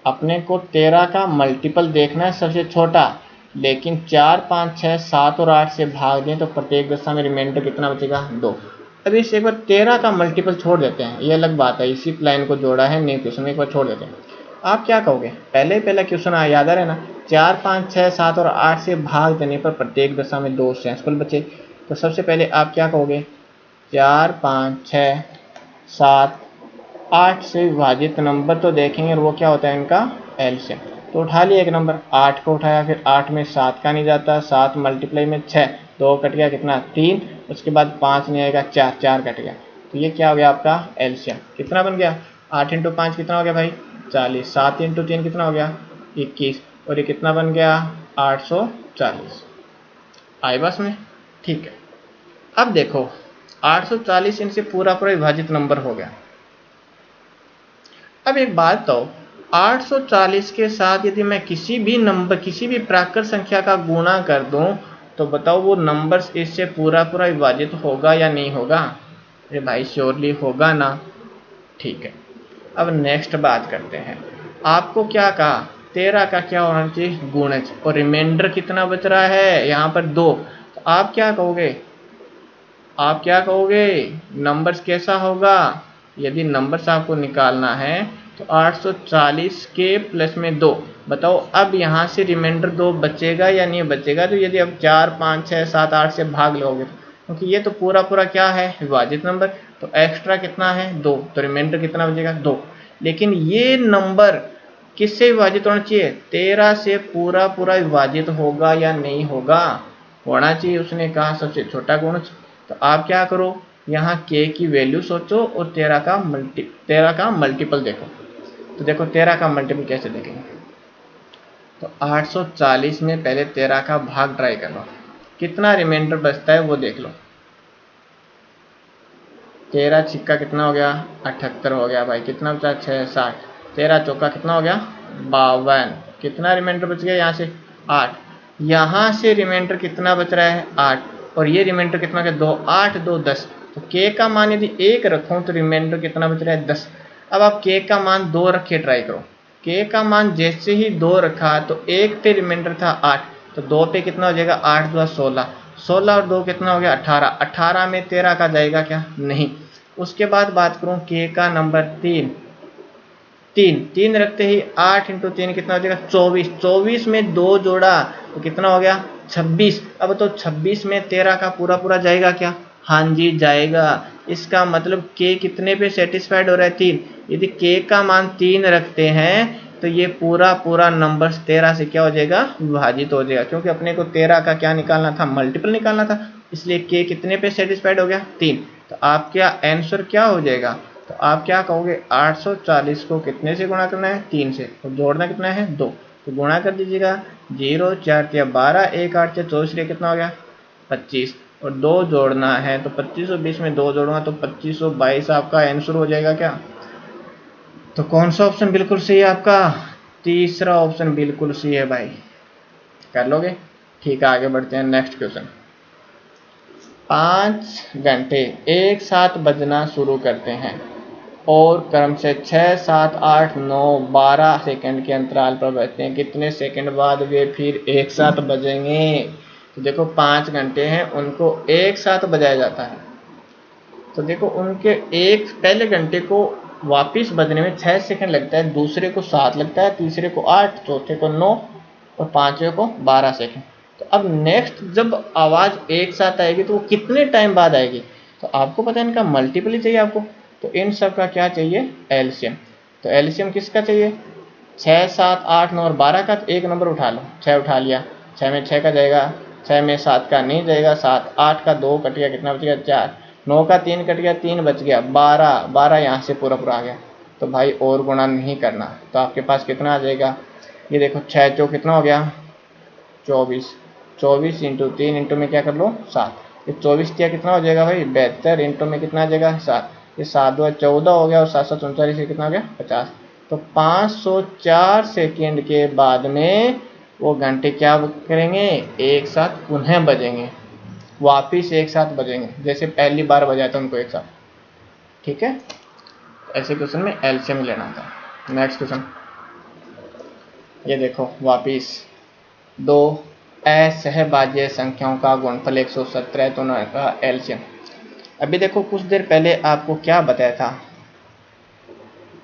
अपने को 13 का मल्टीपल देखना है सबसे छोटा, लेकिन 4 5 6 7 और 8 से भाग दें तो प्रत्येक दशा में रिमाइंडर कितना बचेगा 2। अब इस एक बार 13 का मल्टीपल छोड़ देते हैं, ये अलग बात है, इसी लाइन को जोड़ा है न्यू क्वेश्चन में, एक बार छोड़ देते हैं। आप क्या कहोगे, पहला क्वेश्चन याद आ रहा है ना, 4 5 6 7 और 8 से भाग देने पर प्रत्येक दशा में 2 शेषफल बचे। तो सबसे पहले आप क्या कहोगे, 4 5 6 7 8 से विभाजित नंबर तो देखेंगे और वो क्या होता है इनका एलसीएम। तो उठा लिया एक नंबर, 8 को उठाया, फिर 8 में 7 का नहीं जाता, 7 मल्टीप्लाई में 6, 2 कट गया कितना 3, उसके बाद 5 नहीं आएगा 4, 4 कट गया। तो ये क्या हो गया आपका एलसीएम, कितना बन गया 8 × 5 कितना हो गया भाई 40, 7 × 3 कितना हो गया 21, और ये कितना बन गया 840। आई बस में? ठीक है। अब देखो 840 इनसे पूरा पूरा विभाजित नंबर हो गया। अब एक बात तो 840 के साथ यदि मैं किसी भी प्राकृत संख्या का गुणा कर दूं तो बताओ वो नंबर इससे पूरा पूरा विभाजित होगा या नहीं होगा? अरे भाई श्योरली होगा ना। ठीक है, अब नेक्स्ट बात करते हैं। आपको क्या कहा, 13 का क्या होना चाहिए गुणज, और रिमाइंडर कितना बच रहा है यहाँ पर 2। तो आप क्या कहोगे नंबर्स कैसा होगा? यदि नंबर्स आपको निकालना है तो 840 के प्लस में 2, बताओ अब यहाँ से रिमाइंडर 2 बचेगा या नहीं बचेगा? तो यदि अब 4 5 6 7 8 से भाग लोगे, क्योंकि ये तो पूरा पूरा क्या है विभाजित नंबर, तो एक्स्ट्रा कितना है 2, तो रिमाइंडर कितना बचेगा 2। लेकिन ये नंबर किससे विभाजित होना चाहिए, 13 से पूरा पूरा विभाजित होगा या नहीं होगा? होना चाहिए, उसने कहा सबसे छोटा गुणज। तो आप क्या करो, यहाँ k की वैल्यू सोचो और 13 का मल्टीपल देखो। तो देखो 13 का मल्टीपल कैसे देखेंगे, तो 840 में पहले 13 का भाग ट्राई कर लो, कितना रिमाइंडर बचता है वो देख लो। 13 छिक्का कितना हो गया 78 हो गया भाई, कितना बचा 6 60, 13 चौका कितना हो गया 52, कितना रिमाइंडर बच गया यहाँ से 8, यहाँ से रिमाइंडर कितना बच रहा है 8, और ये रिमाइंडर कितना हो गया 2, 8 2 10। तो k का मान यदि 1 रखूँ तो रिमाइंडर कितना बच रहा है 10। अब आप k का मान 2 रखे ट्राई करो, k का मान जैसे ही 2 रखा तो 1 पे रिमाइंडर था 8, तो 2 पे कितना हो जाएगा 8 2 16, 16 और 2 कितना हो गया 18, 18 में 13 का जाएगा क्या, नहीं। उसके बाद बात करूं k का नंबर 3 रखते ही 8 × 3 कितना हो जाएगा 24, 24 में 2 जोड़ा तो कितना हो गया 26। अब तो 26 में 13 का पूरा पूरा जाएगा क्या, हाँ जी जाएगा। इसका मतलब k कितने पे सेटिस्फाइड हो रहा है 3, यदि k का मान 3 रखते हैं तो ये पूरा पूरा नंबर 13 से क्या हो जाएगा विभाजित हो जाएगा, क्योंकि अपने को 13 का क्या निकालना था मल्टीपल निकालना था, इसलिए k कितने पे सेटिस्फाइड हो गया 3। तो आपका आंसर क्या हो जाएगा, तो आप क्या कहोगे 840 को कितने से गुणा करना है 3 से, और जोड़ना कितना है 2, तो गुणा कर दीजिएगा 0 4 या 12 1 8 या 24 कितना हो गया 25, और 2 जोड़ना है तो 2520 में 2 जोड़ूंगा तो 2522 आपका आंसर हो जाएगा क्या। तो कौन सा ऑप्शन बिल्कुल सही है आपका, तीसरा ऑप्शन बिल्कुल सही है भाई, कर लोगे। ठीक है, आगे बढ़ते हैं नेक्स्ट क्वेश्चन। 5 घंटे एक साथ बजना शुरू करते हैं और क्रम से 6, 7, 8, 9, 12 सेकंड के अंतराल पर बजते हैं। कितने सेकंड बाद वे फिर एक साथ बजेंगे? तो देखो 5 घंटे हैं, उनको एक साथ बजाया जाता है। तो देखो उनके एक पहले घंटे को वापिस बजने में 6 सेकंड लगता है, दूसरे को 7 लगता है, तीसरे को 8, चौथे को 9 और पांचवे को 12 सेकंड। तो अब नेक्स्ट जब आवाज़ एक साथ आएगी तो वो कितने टाइम बाद आएगी? तो आपको पता है इनका मल्टीपल ही चाहिए आपको। तो इन सब का क्या चाहिए? एलसीएम। तो एलसीएम किसका चाहिए? 6, 7, 8, 9 और 12 का। तो एक नंबर उठा लो, 6 उठा लिया, 6 में 6 का जाएगा, 6 में 7 का नहीं जाएगा, 7, 8 का 2 कट गया, कितना बच गया? 4, 9 का 3 कट गया, 3 बच गया, 12, 12 यहाँ से पूरा पूरा आ गया। तो भाई और गुणा नहीं करना, तो आपके पास कितना आ जाएगा? ये देखो 6 चौक कितना हो गया? 24, 24 इंटू 3 इंटू में क्या कर लो? 7। ये 24 दिया कितना हो जाएगा भाई? 72 इंटू में कितना आ जाएगा? 7। ये 7 2 14 हो गया और 7 7 39 कितना हो गया? 50। तो 504 सेकेंड के बाद में वो घंटे क्या करेंगे? एक साथ पुनः बजेंगे, वापिस एक साथ बजेंगे, जैसे पहली बार बजाया था उनको एक साथ। ठीक है, ऐसे क्वेश्चन में एलसीएम लेना था। नेक्स्ट क्वेश्चन ये देखो, वापिस दो असहभाज्य संख्याओं का गुणनफल 117 है, तो उन्होंने कहा एलसीएम। अभी देखो कुछ देर पहले आपको क्या बताया था?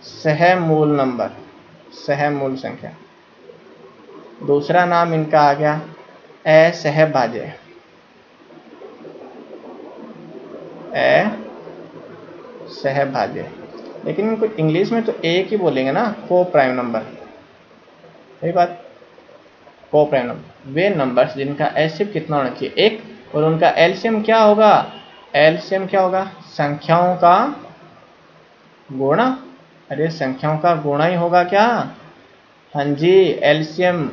सहमूल नंबर, सहमूल संख्या। दूसरा नाम इनका आ गया असहभाज्य, असहभाज्य। लेकिन इनको इंग्लिश में तो एक ही बोलेंगे ना, को प्राइम नंबर। सही बात, को प्राइम नंबर वे नंबर्स जिनका एलसीएम कितना होना चाहिए? एक, और उनका एलसीएम क्या होगा? एलसीएम क्या होगा? संख्याओं का गुणा। अरे संख्याओं का गुणा ही होगा क्या? हाँ जी, एलसीएम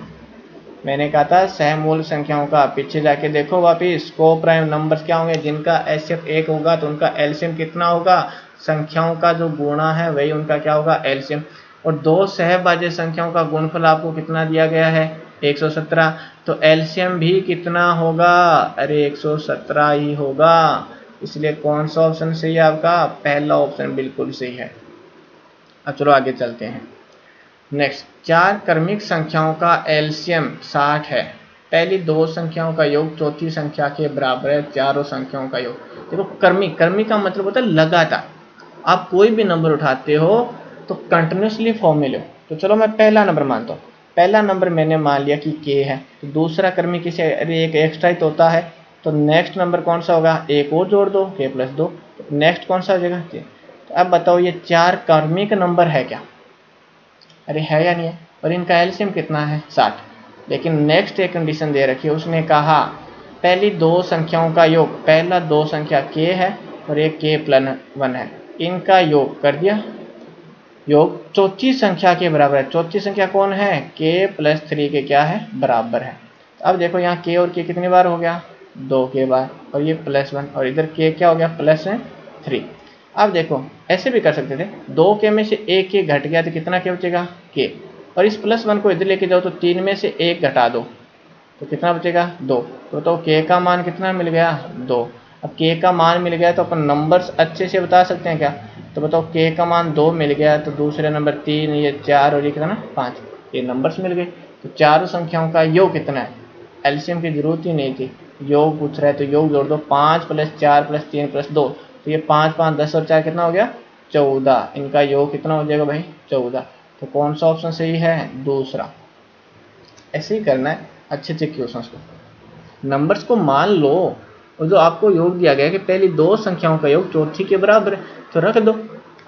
मैंने कहा था सहमूल संख्याओं का। पीछे जाके देखो वापिस, को प्राइम नंबर्स क्या होंगे? जिनका एलसीएम एक होगा तो उनका एलसीएम कितना होगा? संख्याओं का जो गुणा है वही उनका क्या होगा? एलसीएम। और दो सहभाज्य संख्याओं का गुणनफल आपको कितना दिया गया है? 117। तो एलसीएम भी कितना होगा? अरे 117 ही होगा। इसलिए कौन सा ऑप्शन सही है आपका? पहला ऑप्शन बिल्कुल सही है। अब चलो आगे चलते हैं। नेक्स्ट, चार क्रमिक संख्याओं का एलसीएम 60 है। पहली दो संख्याओं का योग चौथी संख्या के बराबर है, चारों संख्याओं का योग। देखो क्रमिक, क्रमिक का मतलब होता है लगातार। आप कोई भी नंबर उठाते हो तो कंटिन्यूसली फॉर्म में लो। तो चलो मैं पहला नंबर मानता हूँ। पहला नंबर मैंने मान लिया कि के है, तो दूसरा क्रमिक किसे? अरे एक एक्स्ट्रा ही तो होता है, तो नेक्स्ट नंबर कौन सा होगा? एक और जोड़ दो, के प्लस 2। नेक्स्ट कौन सा हो जाएगा? के। तो अब बताओ ये चार क्रमिक नंबर है क्या? अरे है या नहीं है? और इनका एलसीएम कितना है? 60। लेकिन नेक्स्ट एक कंडीशन दे रखी है, उसने कहा पहली दो संख्याओं का योग, पहला दो संख्या के है और एक के प्लस 1 है, इनका योग कर दिया, योग चौथी संख्या के बराबर है। चौथी संख्या कौन है? के प्लस 3 के क्या है? बराबर है। अब देखो यहाँ के और के कितनी बार हो गया? 2 के बार, और ये प्लस 1, और इधर के क्या हो गया? प्लस 3। अब देखो ऐसे भी कर सकते थे, 2 के में से एक के घट गया तो कितना के बचेगा? के। और इस प्लस 1 को इधर लेके जाओ तो 3 में से एक घटा दो तो कितना बचेगा? 2। तो के का मान कितना मिल गया? 2। अब के का मान मिल गया तो अपन नंबर्स अच्छे से बता सकते हैं क्या? तो बताओ के का मान 2 मिल गया तो दूसरे नंबर 3, ये 4 और ये कितना? 5, ये नंबर्स मिल गए। तो चारों संख्याओं का योग कितना है? एलसीएम की जरूरत ही नहीं थी, योग पूछ रहा है तो योग जोड़ दो। 5 + 4 + 3 + 2, तो ये 5 5 10 और 4 कितना हो गया? 14। इनका योग कितना हो जाएगा भाई? 14। तो कौन सा ऑप्शन सही है? दूसरा। ऐसे ही करना है अच्छे अच्छे क्वेश्चंस को। नंबर्स को मान लो, और जो आपको योग दिया गया है कि पहली दो संख्याओं का योग चौथी के बराबर है, तो रख दो।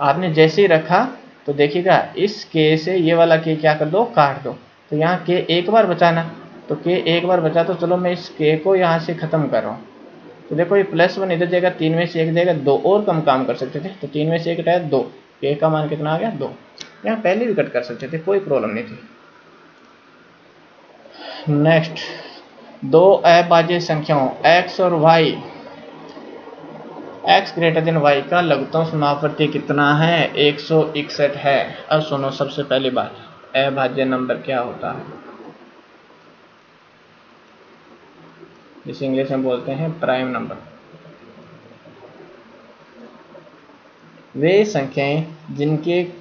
आपने जैसे ही रखा तो देखिएगा इस के से ये वाला के क्या कर दो? काट दो। तो यहाँ के एक बार बचाना, तो के एक बार बचा, तो चलो मैं इस के को यहाँ से खत्म कर रहा हूँ। तो देखो ये +1 इधर जाएगा, 3 में से एक जाएगा, 2 और कम काम कर सकते थे, तो 3 में से एक हटाया 2, के का मान कितना आ गया? 2। यहाँ पहले भी कट कर सकते थे, कोई प्रॉब्लम नहीं थी। नेक्स्ट, दो अभाज्य संख्याओं x और y, x > y का लघुत्तम समापवर्ती कितना है? 161 है। अब सुनो सबसे पहली बात, अभाज्य नंबर क्या होता है? जिसे इंग्लिश में बोलते हैं प्राइम नंबर। वे संख्याएं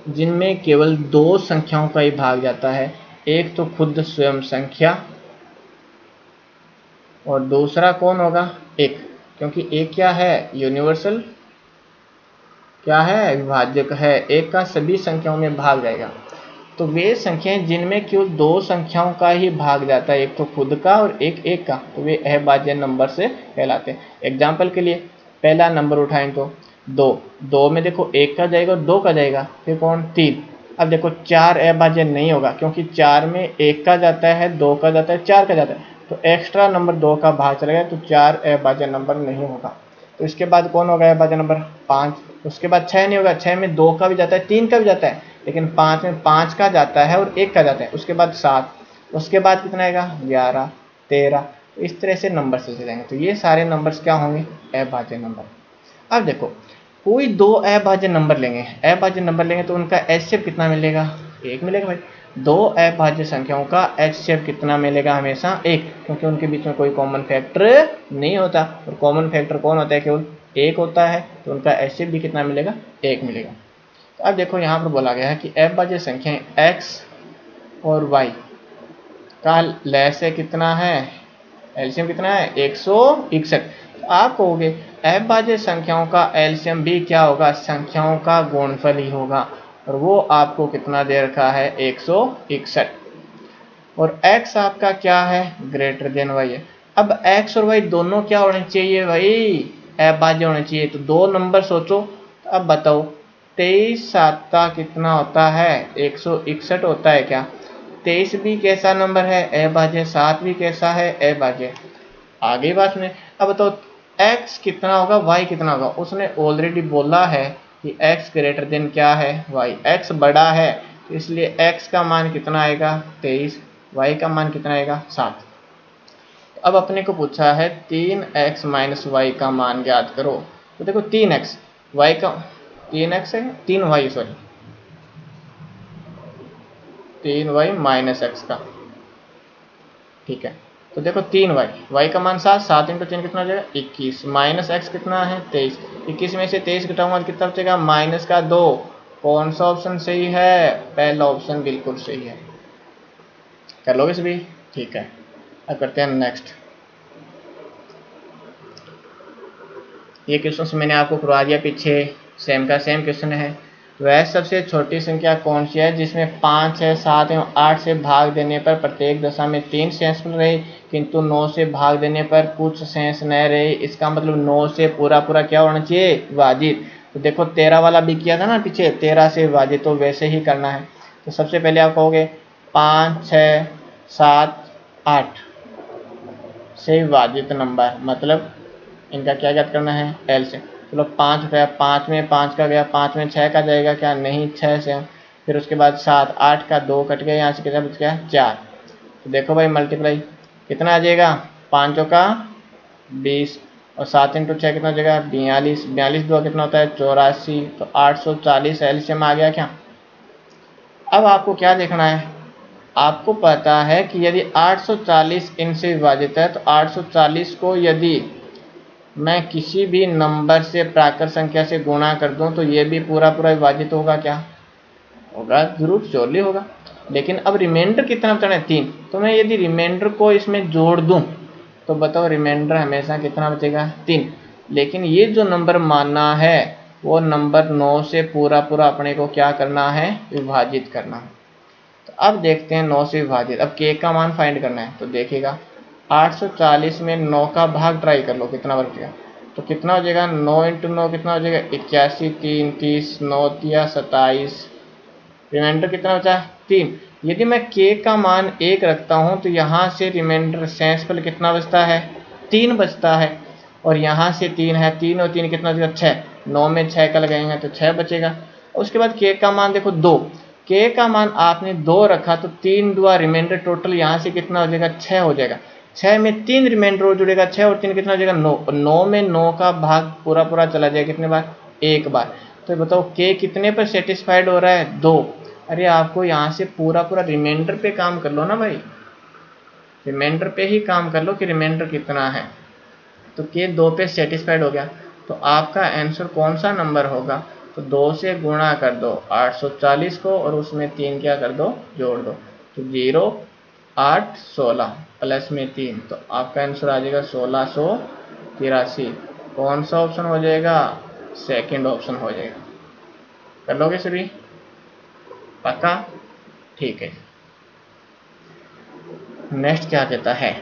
जिनमें केवल दो संख्याओं का ही भाग जाता है। एक तो खुद स्वयं संख्या और दूसरा कौन होगा, एक, क्योंकि एक क्या है, यूनिवर्सल क्या है, विभाजक है, एक का सभी संख्याओं में भाग जाएगा। तो वे संख्याएं जिनमें केवल दो संख्याओं का ही भाग जाता है, एक तो खुद का और एक का, तो वे अभाज्य नंबर से कहलाते हैं। एग्जाम्पल के लिए पहला नंबर उठाएं तो दो में देखो एक का जाएगा और दो का जाएगा, फिर कौन, तीन। अब देखो चार अभाज्य नहीं होगा, क्योंकि चार में एक का जाता है, दो का जाता है, चार का जाता है, तो एक्स्ट्रा नंबर दो का भाग चला गया, तो चार अभाज्य नंबर नहीं होगा। तो इसके बाद कौन होगा अभाज्य नंबर, पाँच। उसके बाद छः नहीं होगा, छः में दो का भी जाता है, तीन का भी जाता है, लेकिन पाँच में पाँच का जाता है और एक का जाता है। उसके बाद सात, उसके बाद कितना आएगा, 11, 13। इस तरह से नंबर चलते जाएंगे। तो ये सारे नंबर्स क्या होंगे, अभाज्य नंबर। अब देखो कोई दो अभाज्य नंबर लेंगे, तो उनका एचसीएफ कितना मिलेगा, एक मिलेगा भाई। दो अभाज्य संख्याओं का एचसीएफ कितना मिलेगा, हमेशा एक, क्योंकि उनके बीच में कोई कॉमन फैक्टर नहीं होता, और कॉमन फैक्टर कौन होता है, केवल एक होता है, तो उनका एचसीएफ भी कितना मिलेगा, एक मिलेगा। तो अब देखो यहाँ पर बोला गया है कि अभाज्य संख्याएं x और y का लसागु कितना है, एलसीएम कितना है, 161। तो आप कहोगे अभाज्य संख्याओं का एलसीएम भी क्या होगा, संख्याओं का गुणनफल ही होगा, और वो आपको कितना दे रखा है, 161। और x आपका क्या है, ग्रेटर देन y है। अब x और y दोनों क्या होने चाहिए भाई, अभाज्य होने चाहिए। तो दो नंबर सोचो, तो अब बताओ 23 7 का कितना होता है, 161 होता है क्या। 23 भी कैसा नंबर है, अभाज्य, 7 भी कैसा है, अभाज्य। आगे बात में अब बताओ x कितना होगा, y कितना होगा। उसने ऑलरेडी बोला है कि x ग्रेटर देन क्या है, y, x बड़ा है, इसलिए x का मान कितना आएगा, 23, y का मान कितना आएगा, 7। अब अपने को पूछा है 3x माइनस वाई का मान ज्ञात करो। तो देखो 3x, y का 3x है, 3y sorry, 3y minus x का, ठीक है। तो देखो 3y, y का मान 7, 7 इंटू 3 कितना हो जाएगा, 21, माइनस x कितना है, 23। 21 में से 23 घटाऊंगा तो कितना बचेगा, माइनस का 2। कौन सा ऑप्शन सही है, पहला ऑप्शन बिल्कुल सही है। कर लोगे सभी, ठीक है। अब करते हैं नेक्स्ट। ये क्वेश्चन मैंने आपको करवा दिया पीछे, सेम का सेम क्वेश्चन है। वह सबसे छोटी संख्या कौन सी है जिसमें 5, 6, 7 एवं 8 से भाग देने पर प्रत्येक दशा में 3 शेष रहे, किंतु 9 से भाग देने पर कुछ शेष न रहे। इसका मतलब 9 से पूरा पूरा क्या होना चाहिए, विभाजित। तो देखो 13 वाला भी किया था ना पीछे, 13 से विभाजित, तो वैसे ही करना है। तो सबसे पहले आप कहोगे 5, 6, 7, 8 से विभाजित नंबर, मतलब इनका क्या ज्ञात करना है, एल से। चलो 5 उठाया, 5 में 5 का गया, 5 में 6 का जाएगा क्या, नहीं, 6 से। फिर उसके बाद 7, 8 का 2 कट गया, यहाँ से कितना बच गया, 4। तो देखो भाई मल्टीप्लाई कितना आ जाएगा, 5 का 20 और 7 इंटू 6 कितना हो जाएगा, 42, 42 2 कितना होता है, 84। तो 840 एलसीएम आ गया क्या। अब आपको क्या देखना है, आपको पता है कि यदि 840 इनसे विभाजित है, तो 840 को यदि मैं किसी भी नंबर से प्राकृत संख्या से गुणा कर दूं तो ये भी पूरा पूरा विभाजित होगा क्या, होगा, जरूर श्योरली होगा। लेकिन अब रिमाइंडर कितना बचना है, 3। तो मैं यदि रिमाइंडर को इसमें जोड़ दूं तो बताओ रिमाइंडर हमेशा कितना बचेगा, 3। लेकिन ये जो नंबर मानना है वो नंबर 9 से पूरा पूरा अपने को क्या करना है, विभाजित करना है। तो अब देखते हैं 9 से विभाजित। अब k का मान फाइंड करना है, तो देखिएगा 840 में 9 का भाग ट्राई कर लो कितना बचेगा। तो कितना हो जाएगा, 9 इंटू 9 कितना हो जाएगा, 81, 3, 30, 9 तिया 27, रिमाइंडर कितना बचा, 3। यदि मैं k का मान 1 रखता हूं तो यहाँ से रिमाइंडर शेषफल कितना बचता है, 3 बचता है। और यहाँ से 3 है, 3 और 3 कितना बचेगा, 6। 9 में 6 का लगाएंगे तो 6 बचेगा। उसके बाद k का मान देखो 2, k का मान आपने 2 रखा तो 3 दुआ रिमाइंडर टोटल यहाँ से कितना हो जाएगा, 6 हो जाएगा। 6 में 3 रिमाइंडर और जुड़ेगा, 6 और 3 कितना हो जाएगा, 9। और 9 में 9 का भाग पूरा पूरा चला जाएगा कितने बार, एक बार। तो बताओ k कितने पर सेटिस्फाइड हो रहा है, 2। अरे आपको यहाँ से पूरा पूरा रिमाइंडर पे काम कर लो ना भाई, रिमाइंडर पे ही काम कर लो कि रिमाइंडर कितना है। तो k 2 पे सेटिस्फाइड हो गया, तो आपका आंसर कौन सा नंबर होगा, तो 2 से गुणा कर दो 840 को और उसमें 3 क्या कर दो, जोड़ दो। तो 0 8 16 प्लस में 3, तो आपका आंसर आ जाएगा 1683। कौन सा ऑप्शन हो जाएगा, सेकंड ऑप्शन हो जाएगा। कर लोगे सभी, पक्का, ठीक है। नेक्स्ट क्या कहता है,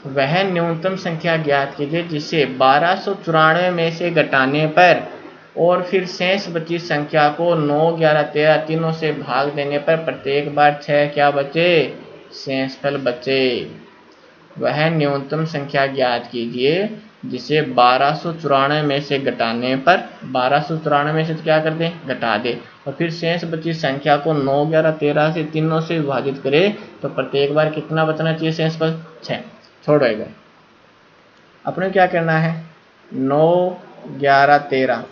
वह न्यूनतम संख्या ज्ञात कीजिए जिसे 1294 में से घटाने पर और फिर शेष बची संख्या को 9, 11, 13 तीनों से भाग देने पर प्रत्येक बार 6 क्या बचे, शेषफल बचे। वह न्यूनतम संख्या ज्ञात कीजिए जिसे 1294 में से घटाने पर, 1294 में से तो क्या कर दें, घटा दे, और फिर शेष बची संख्या को 9, 11, 13 से तीनों से विभाजित करे तो प्रत्येक बार कितना बचना चाहिए शेषफल, 6। छोड़ो एक बार, अपने क्या करना है, 9, 11, 13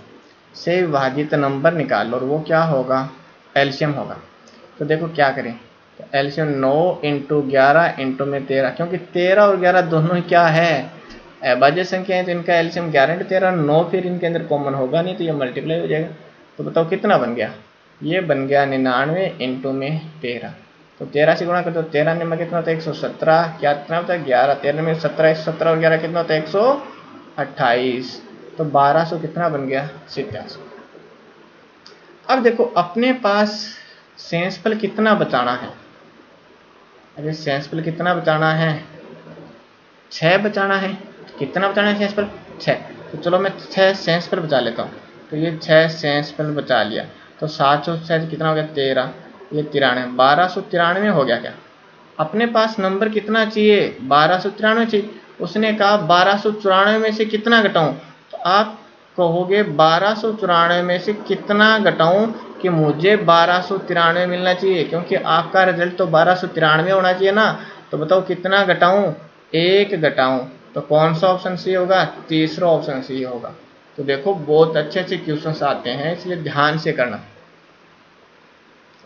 से विभाजित नंबर निकाल लो और वो क्या होगा, एलसीएम होगा। तो देखो क्या करें, तो एलसीएम 9 इंटू 11 इंटू में 13, क्योंकि 13 और 11 दोनों ही क्या है, अभाज्य संख्या है, तो इनका एलसीएम 11 इंटू 13, 9 फिर इनके अंदर कॉमन होगा नहीं तो ये मल्टीप्लाई हो जाएगा। तो बताओ कितना बन गया, ये बन गया 99 इंटू में 13। तो 13 से गुणा कर दो, 13 में कितना होता है 117, क्या कितना होता है 11, 13 में 17, 117 और 11 कितना होता है 128। तो 1200 कितना बन गया, 87। अब देखो अपने पास शेषफल कितना बचाना है, अरे शेषफल कितना बचाना है, 6 बचाना है। कितना बचाना है शेषफल, 6। तो चलो मैं 6 शेषफल बचा लेता हूँ। तो ये 6 शेषफल बचा लिया, तो 706 कितना हो गया 13, ये 93, 1293 हो गया। क्या अपने पास नंबर कितना चाहिए, 1293 चाहिए। उसने कहा 1294 में से कितना घटाऊं, तो आप कहोगे 1294 में से कितना घटाऊं कि मुझे 1293 मिलना चाहिए, क्योंकि आपका रिजल्ट तो 1293 होना चाहिए ना। तो बताओ कितना घटाऊं, 1 घटाऊं। तो कौन सा ऑप्शन सी होगा, तीसरा ऑप्शन सी होगा। तो देखो बहुत अच्छे अच्छे क्वेश्चंस आते हैं, इसलिए ध्यान से करना।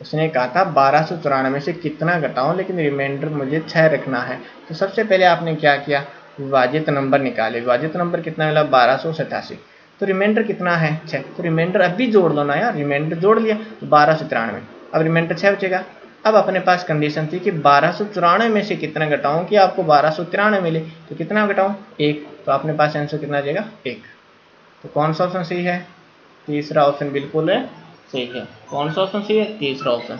उसने कहा था 1294 में से कितना घटाऊं, लेकिन रिमाइंडर मुझे 6 रखना है। तो सबसे पहले आपने क्या किया, विभाजित नंबर निकाले। विभाजित नंबर कितना मिला 1287, तो रिमाइंडर कितना है 6। तो रिमाइंडर अभी जोड़ लो ना यार, रिमाइंडर जोड़ लिया तो 1293, अब रिमाइंडर 6 बचेगा। अब अपने पास कंडीशन थी कि 1294 में से कितना घटाऊं कि आपको 1293 मिले, तो कितना घटाऊं 1। तो अपने पास आंसर कितना आ जाएगा 1। तो कौन सा ऑप्शन सही है, तीसरा ऑप्शन बिल्कुल है सही है। कौन सा ऑप्शन सही है, तीसरा ऑप्शन।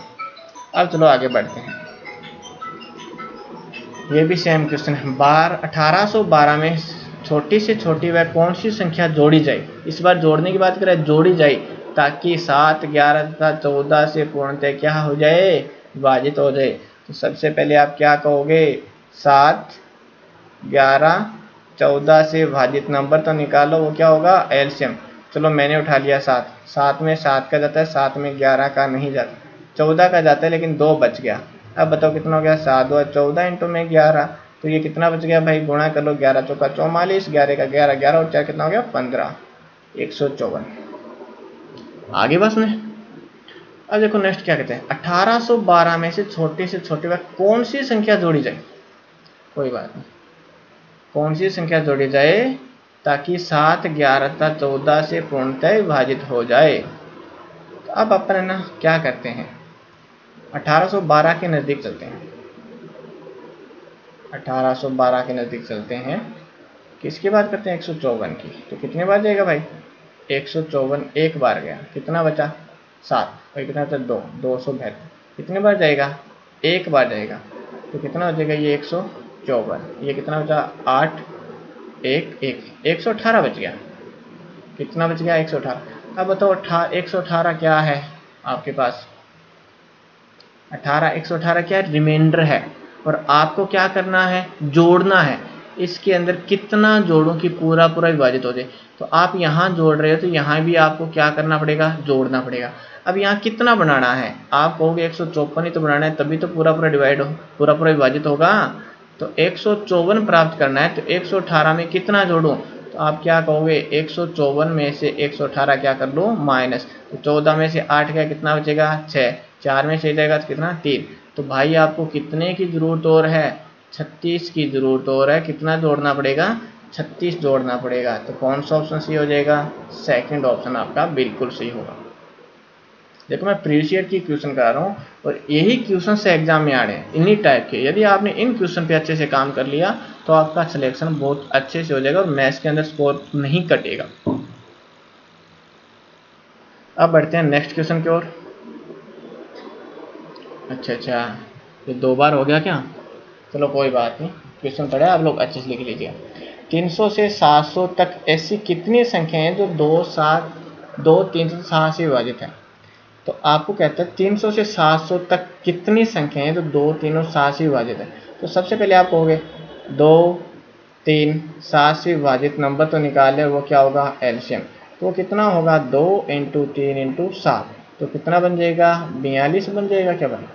अब चलो आगे बढ़ते हैं, ये भी सेम क्वेश्चन है। 1812 में छोटी से छोटी वह कौन सी संख्या जोड़ी जाए, इस बार जोड़ने की बात करें, जोड़ी जाए ताकि 7, 11 तथा 14 से पूर्णतः क्या हो जाए, विभाजित हो जाए। तो सबसे पहले आप क्या कहोगे, 7, 11, 14 से विभाजित नंबर तो निकालो, वो क्या होगा एलसीएम। चलो मैंने उठा लिया 7, 7 में 7 का जाता है, 7 में 11 का नहीं जाता, 14 का जाता है लेकिन 2 बच गया। अब बताओ कितना हो गया, 7 व 14 इंटू में 11, तो ये कितना बच गया भाई, गुणा कर लो, 11 चौका 44, 11 का 11, 11 और 4 कितना हो गया 15, 154। आगे बस में। अब देखो नेक्स्ट क्या कहते हैं, 1812 में से छोटी वह कौन सी संख्या जोड़ी जाए, कोई बात नहीं, कौन सी संख्या जोड़ी जाए ताकि 7, 11 तथा 14 से पूर्णतः विभाजित हो जाए। तो अब अपन ना क्या करते हैं, 1812 के नज़दीक चलते हैं, 1812 के नज़दीक चलते हैं। किसकी बात करते हैं, 154 की। तो कितने बार जाएगा भाई, 154 एक बार गया, कितना बचा 7, भाई कितना बचा 2, 272। कितने बार जाएगा, एक बार जाएगा, तो कितना हो जाएगा ये 154, ये कितना बचा 8, 1, 1, 118 बच गया। कितना बच गया 118। अब बताओ 118 क्या है आपके पास, 118 क्या है, रिमाइंडर है, और आपको क्या करना है, जोड़ना है। इसके अंदर कितना जोड़ो कि पूरा पूरा विभाजित हो जाए। तो आप यहाँ जोड़ रहे हो तो यहाँ भी आपको क्या करना पड़ेगा, जोड़ना पड़ेगा। अब यहाँ कितना बनाना है, आप कहोगे 154 ही तो बनाना है, तभी तो पूरा पूरा डिवाइड हो, पूरा पूरा विभाजित होगा। तो 154 प्राप्त करना है, तो 118 में कितना जोड़ो, तो आप क्या कहोगे 154 में से 118 क्या कर लो माइनस, तो 14 में से 8 का कितना बचेगा 6, 4 में से जाएगा तो कितना 3। तो भाई आपको कितने की जरूरत और है, 36 की जरूरत और है। कितना जोड़ना पड़ेगा, 36 जोड़ना पड़ेगा। तो कौन सा ऑप्शन सही हो जाएगा, सेकंड ऑप्शन आपका बिल्कुल सही होगा। देखो मैं प्रीवियस ईयर की क्वेश्चन करा रहा हूँ और यही क्वेश्चन से एग्जाम में आ रहे हैं, इन्हीं टाइप के। यदि आपने इन क्वेश्चन पे अच्छे से काम कर लिया तो आपका सिलेक्शन बहुत अच्छे से हो जाएगा और मैथ्स के अंदर स्कोर नहीं कटेगा। अब बढ़ते हैं नेक्स्ट क्वेश्चन की ओर। अच्छा, ये 2 बार हो गया क्या? चलो कोई बात नहीं, क्वेश्चन पढ़ा है, आप लोग अच्छे से लिख लीजिएगा। 300 से 700 तक ऐसी कितनी संख्या है जो 300 से विभाजित है? तो आपको कहता है 300 से 700 तक कितनी संख्या है जो 2, 3 और 7 से विभाजित है। तो सबसे पहले आप कहोगे 2, 3, 7 से विभाजित नंबर तो निकाले, वो क्या होगा? एलसीएम। तो वो कितना होगा? 2 × 3 × 7। तो कितना बन जाएगा? 42 बन जाएगा। क्या बनेगा?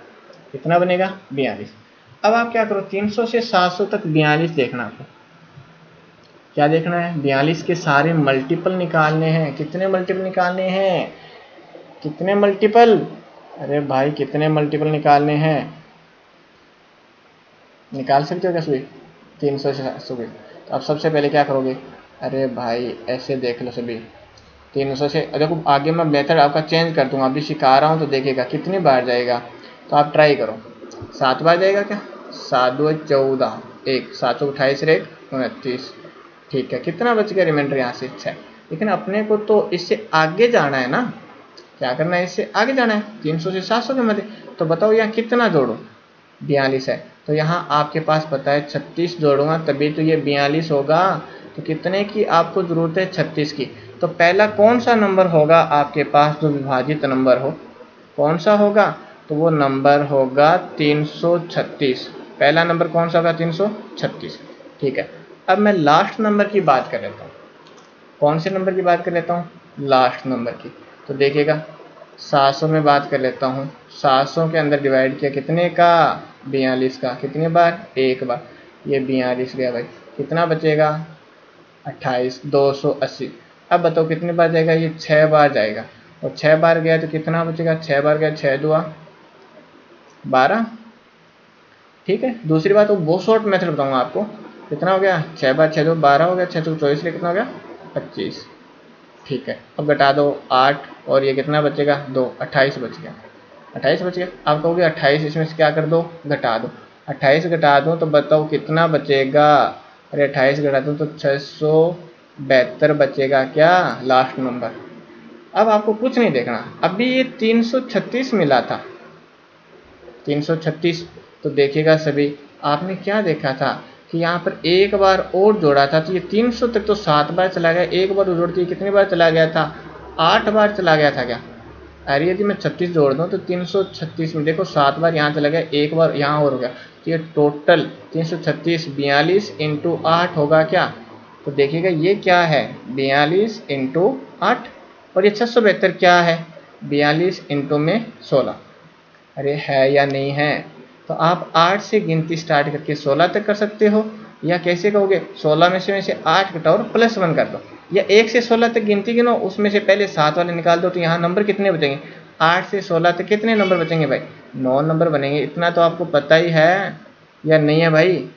कितना बनेगा? 42। अब आप क्या करो, 300 से 700 तक 42 देखना। आपको क्या देखना है? 42 के सारे मल्टीपल निकालने हैं। कितने मल्टीपल निकालने हैं? कितने मल्टीपल? अरे भाई कितने मल्टीपल निकालने हैं? निकाल सकते हो क्या सभी? 300 से 700 के। तो आप सबसे पहले क्या करोगे? अरे भाई ऐसे देख लो सभी, 300 से, देखो आगे मैं मेथड आपका चेंज कर दूंगा, अभी सिखा रहा हूँ तो देखिएगा कितनी बार जाएगा। तो आप ट्राई करो, 7 बार जाएगा क्या? 7 2 14, 1 728 1 29। ठीक है, कितना बच गया रिमाइंडर यहाँ से? 6। लेकिन अपने को तो इससे आगे जाना है ना, क्या करना है? इससे आगे जाना है 300 से 700 के मध्य। तो बताओ यहाँ कितना जोड़ो? 42 है, तो यहाँ आपके पास पता है 36 जोड़ूंगा तभी तो ये 42 होगा। तो कितने की आपको जरूरत है? 36 की। तो पहला कौन सा नंबर होगा आपके पास जो विभाजित नंबर हो? कौन सा होगा? तो वो नंबर होगा 336। पहला नंबर कौन सा होगा? 336। ठीक है, अब मैं लास्ट नंबर की बात कर लेता हूँ। कौन से नंबर की बात कर लेता हूँ? लास्ट नंबर की। तो देखिएगा 700 में बात कर लेता हूँ। 700 के अंदर डिवाइड किया कितने का? 42 का। कितनी बार? 1 बार। ये 42 गया भाई, कितना बचेगा? 28, 280। अब बताओ कितनी बार जाएगा? ये 6 बार जाएगा, और 6 बार गया तो कितना बचेगा? 6 बार गया, 6 2 12। ठीक है, दूसरी बात, वो बहुत शॉर्ट मेथड बताऊंगा आपको। कितना हो गया? 6 बार 6 2 12 हो गया, 6 2 24, कितना हो गया? 25। ठीक है, अब घटा दो 8, और ये कितना बचेगा? 2, 28 बच गया। 28 बच गया। आप कहोगे 28 इसमें से क्या कर दो? घटा दो। 28 घटा दो तो बताओ कितना बचेगा? अरे 28 घटा दो तो 672 बचेगा। क्या? Last number. अब आपको कुछ नहीं देखना, अभी ये 336 मिला था, 336। तो देखिएगा सभी, आपने क्या देखा था कि यहाँ पर एक बार और जोड़ा था, तो ये 300 तक तो 7 बार चला गया। एक बार जोड़ते कितनी बार चला गया था? 8 बार चला गया था। क्या? अरे यदि मैं 36 जोड़ दूँ तो 336 में देखो 7 बार यहाँ चला गया, एक बार यहाँ और हो गया, तो ये टोटल 336 42 × 8 होगा। क्या? तो देखिएगा ये क्या है? 42 × 8। और ये 672 क्या है? 42 × 16। अरे है या नहीं है? तो आप 8 से गिनती स्टार्ट करके 16 तक कर सकते हो, या कैसे कहोगे? 16 में से 8 घटाओ और +1 कर दो, या 1 से 16 तक गिनती गिनो, उसमें से पहले 7 वाले निकाल दो। तो यहाँ नंबर कितने बचेंगे? 8 से 16 तक कितने नंबर बचेंगे भाई? 9 नंबर बनेंगे। इतना तो आपको पता ही है या नहीं है भाई?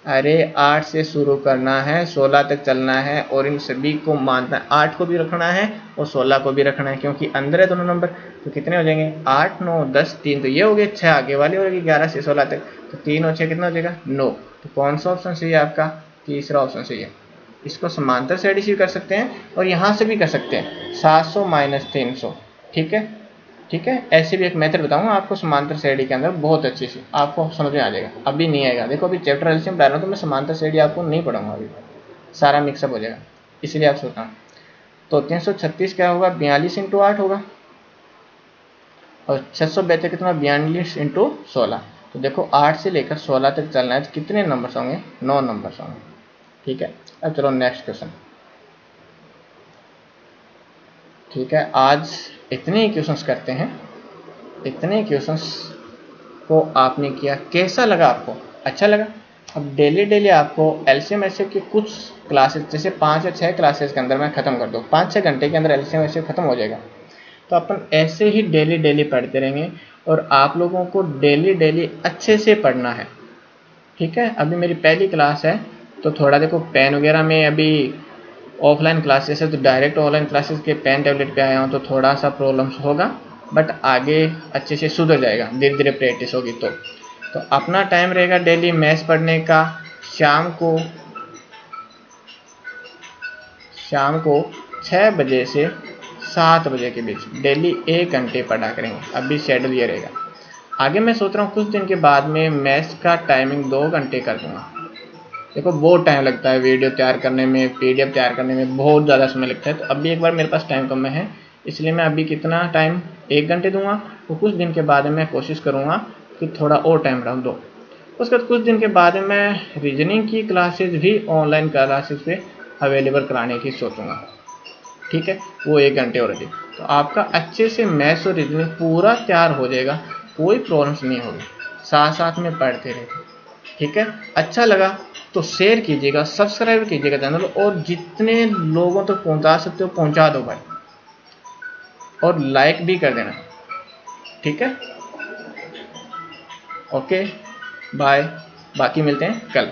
अरे 8 से शुरू करना है, 16 तक चलना है, और इन सभी को मानना है, 8 को भी रखना है और 16 को भी रखना है, क्योंकि अंदर है दोनों नंबर। तो कितने हो जाएंगे? 8 9 10 3, तो ये हो गए 6 आगे वाले हो गए 11 से 16 तक। तो 3 और 6 कितना हो जाएगा? 9। तो कौन सा ऑप्शन सही है आपका? तीसरा ऑप्शन सही है। इसको समांतर से एडिशन कर सकते हैं और यहाँ से भी कर सकते हैं, 700 - 300। ठीक है, ठीक है, ऐसे भी एक मेथड बताऊंगा आपको समांतर श्रेणी के अंदर, बहुत अच्छी सी आपको समझ में आ जाएगा। अभी नहीं आएगा, देखो अभी चैप्टर एलसीएम पढ़ा रहा हूँ तो मैं समांतर श्रेणी आपको नहीं पढ़ाऊंगा, अभी सारा मिक्सअप हो जाएगा, इसलिए आप सोचना। तो 336 क्या होगा? 42 × 8 होगा, और 672 कितना? 42 × 16। तो देखो 8 से लेकर 16 तक चलना है, तो कितने नंबर्स होंगे? 9 नंबर्स होंगे। ठीक है, अब चलो नेक्स्ट क्वेश्चन। ठीक है, आज इतने ही क्वेश्चंस करते हैं। इतने क्वेश्चंस को आपने किया, कैसा लगा आपको? अच्छा लगा? अब डेली डेली आपको एलसीएम एचसीएफ की कुछ क्लासेस, जैसे 5 या 6 क्लासेस के अंदर मैं ख़त्म कर दूँ, 5-6 घंटे के अंदर एलसीएम एचसीएफ ख़त्म हो जाएगा। तो अपन ऐसे ही डेली डेली पढ़ते रहेंगे, और आप लोगों को डेली डेली अच्छे से पढ़ना है। ठीक है, अभी मेरी पहली क्लास है, तो थोड़ा देखो पेन वगैरह में, अभी ऑफलाइन क्लासेस है तो डायरेक्ट ऑनलाइन क्लासेस के पेन टैबलेट पे आया हूँ, तो थोड़ा सा प्रॉब्लम्स होगा। बट आगे अच्छे से सुधर जाएगा, धीरे धीरे प्रैक्टिस होगी तो अपना टाइम रहेगा डेली मैथ्स पढ़ने का शाम को 6 बजे से 7 बजे के बीच डेली 1 घंटे पढ़ा करेंगे। अभी शेड्यूल ये रहेगा। आगे मैं सोच रहा हूँ कुछ दिन के बाद में मैथ्स का टाइमिंग 2 घंटे कर दूंगा। देखो बहुत टाइम लगता है वीडियो तैयार करने में, पीडीएफ तैयार करने में बहुत ज़्यादा समय लगता है। तो अभी एक बार मेरे पास टाइम कम है, इसलिए मैं अभी कितना टाइम 1 घंटे दूंगा। तो कुछ दिन के बाद मैं कोशिश करूँगा कि थोड़ा और टाइम रख दो। उसके बाद कुछ दिन के बाद मैं रीजनिंग की क्लासेज भी ऑनलाइन क्लासेस पे अवेलेबल कराने की सोचूंगा। ठीक है, वो 1 घंटे और अधिक, तो आपका अच्छे से मैथ्स और रीजनिंग पूरा तैयार हो जाएगा, कोई प्रॉब्लम्स नहीं होगी। साथ साथ में पढ़ते रहिए। ठीक है, अच्छा लगा तो शेयर कीजिएगा, सब्सक्राइब कीजिएगा चैनल, और जितने लोगों तक पहुंचा सकते हो पहुंचा दो भाई, और लाइक भी कर देना। ठीक है, ओके बाय, बाकी मिलते हैं कल।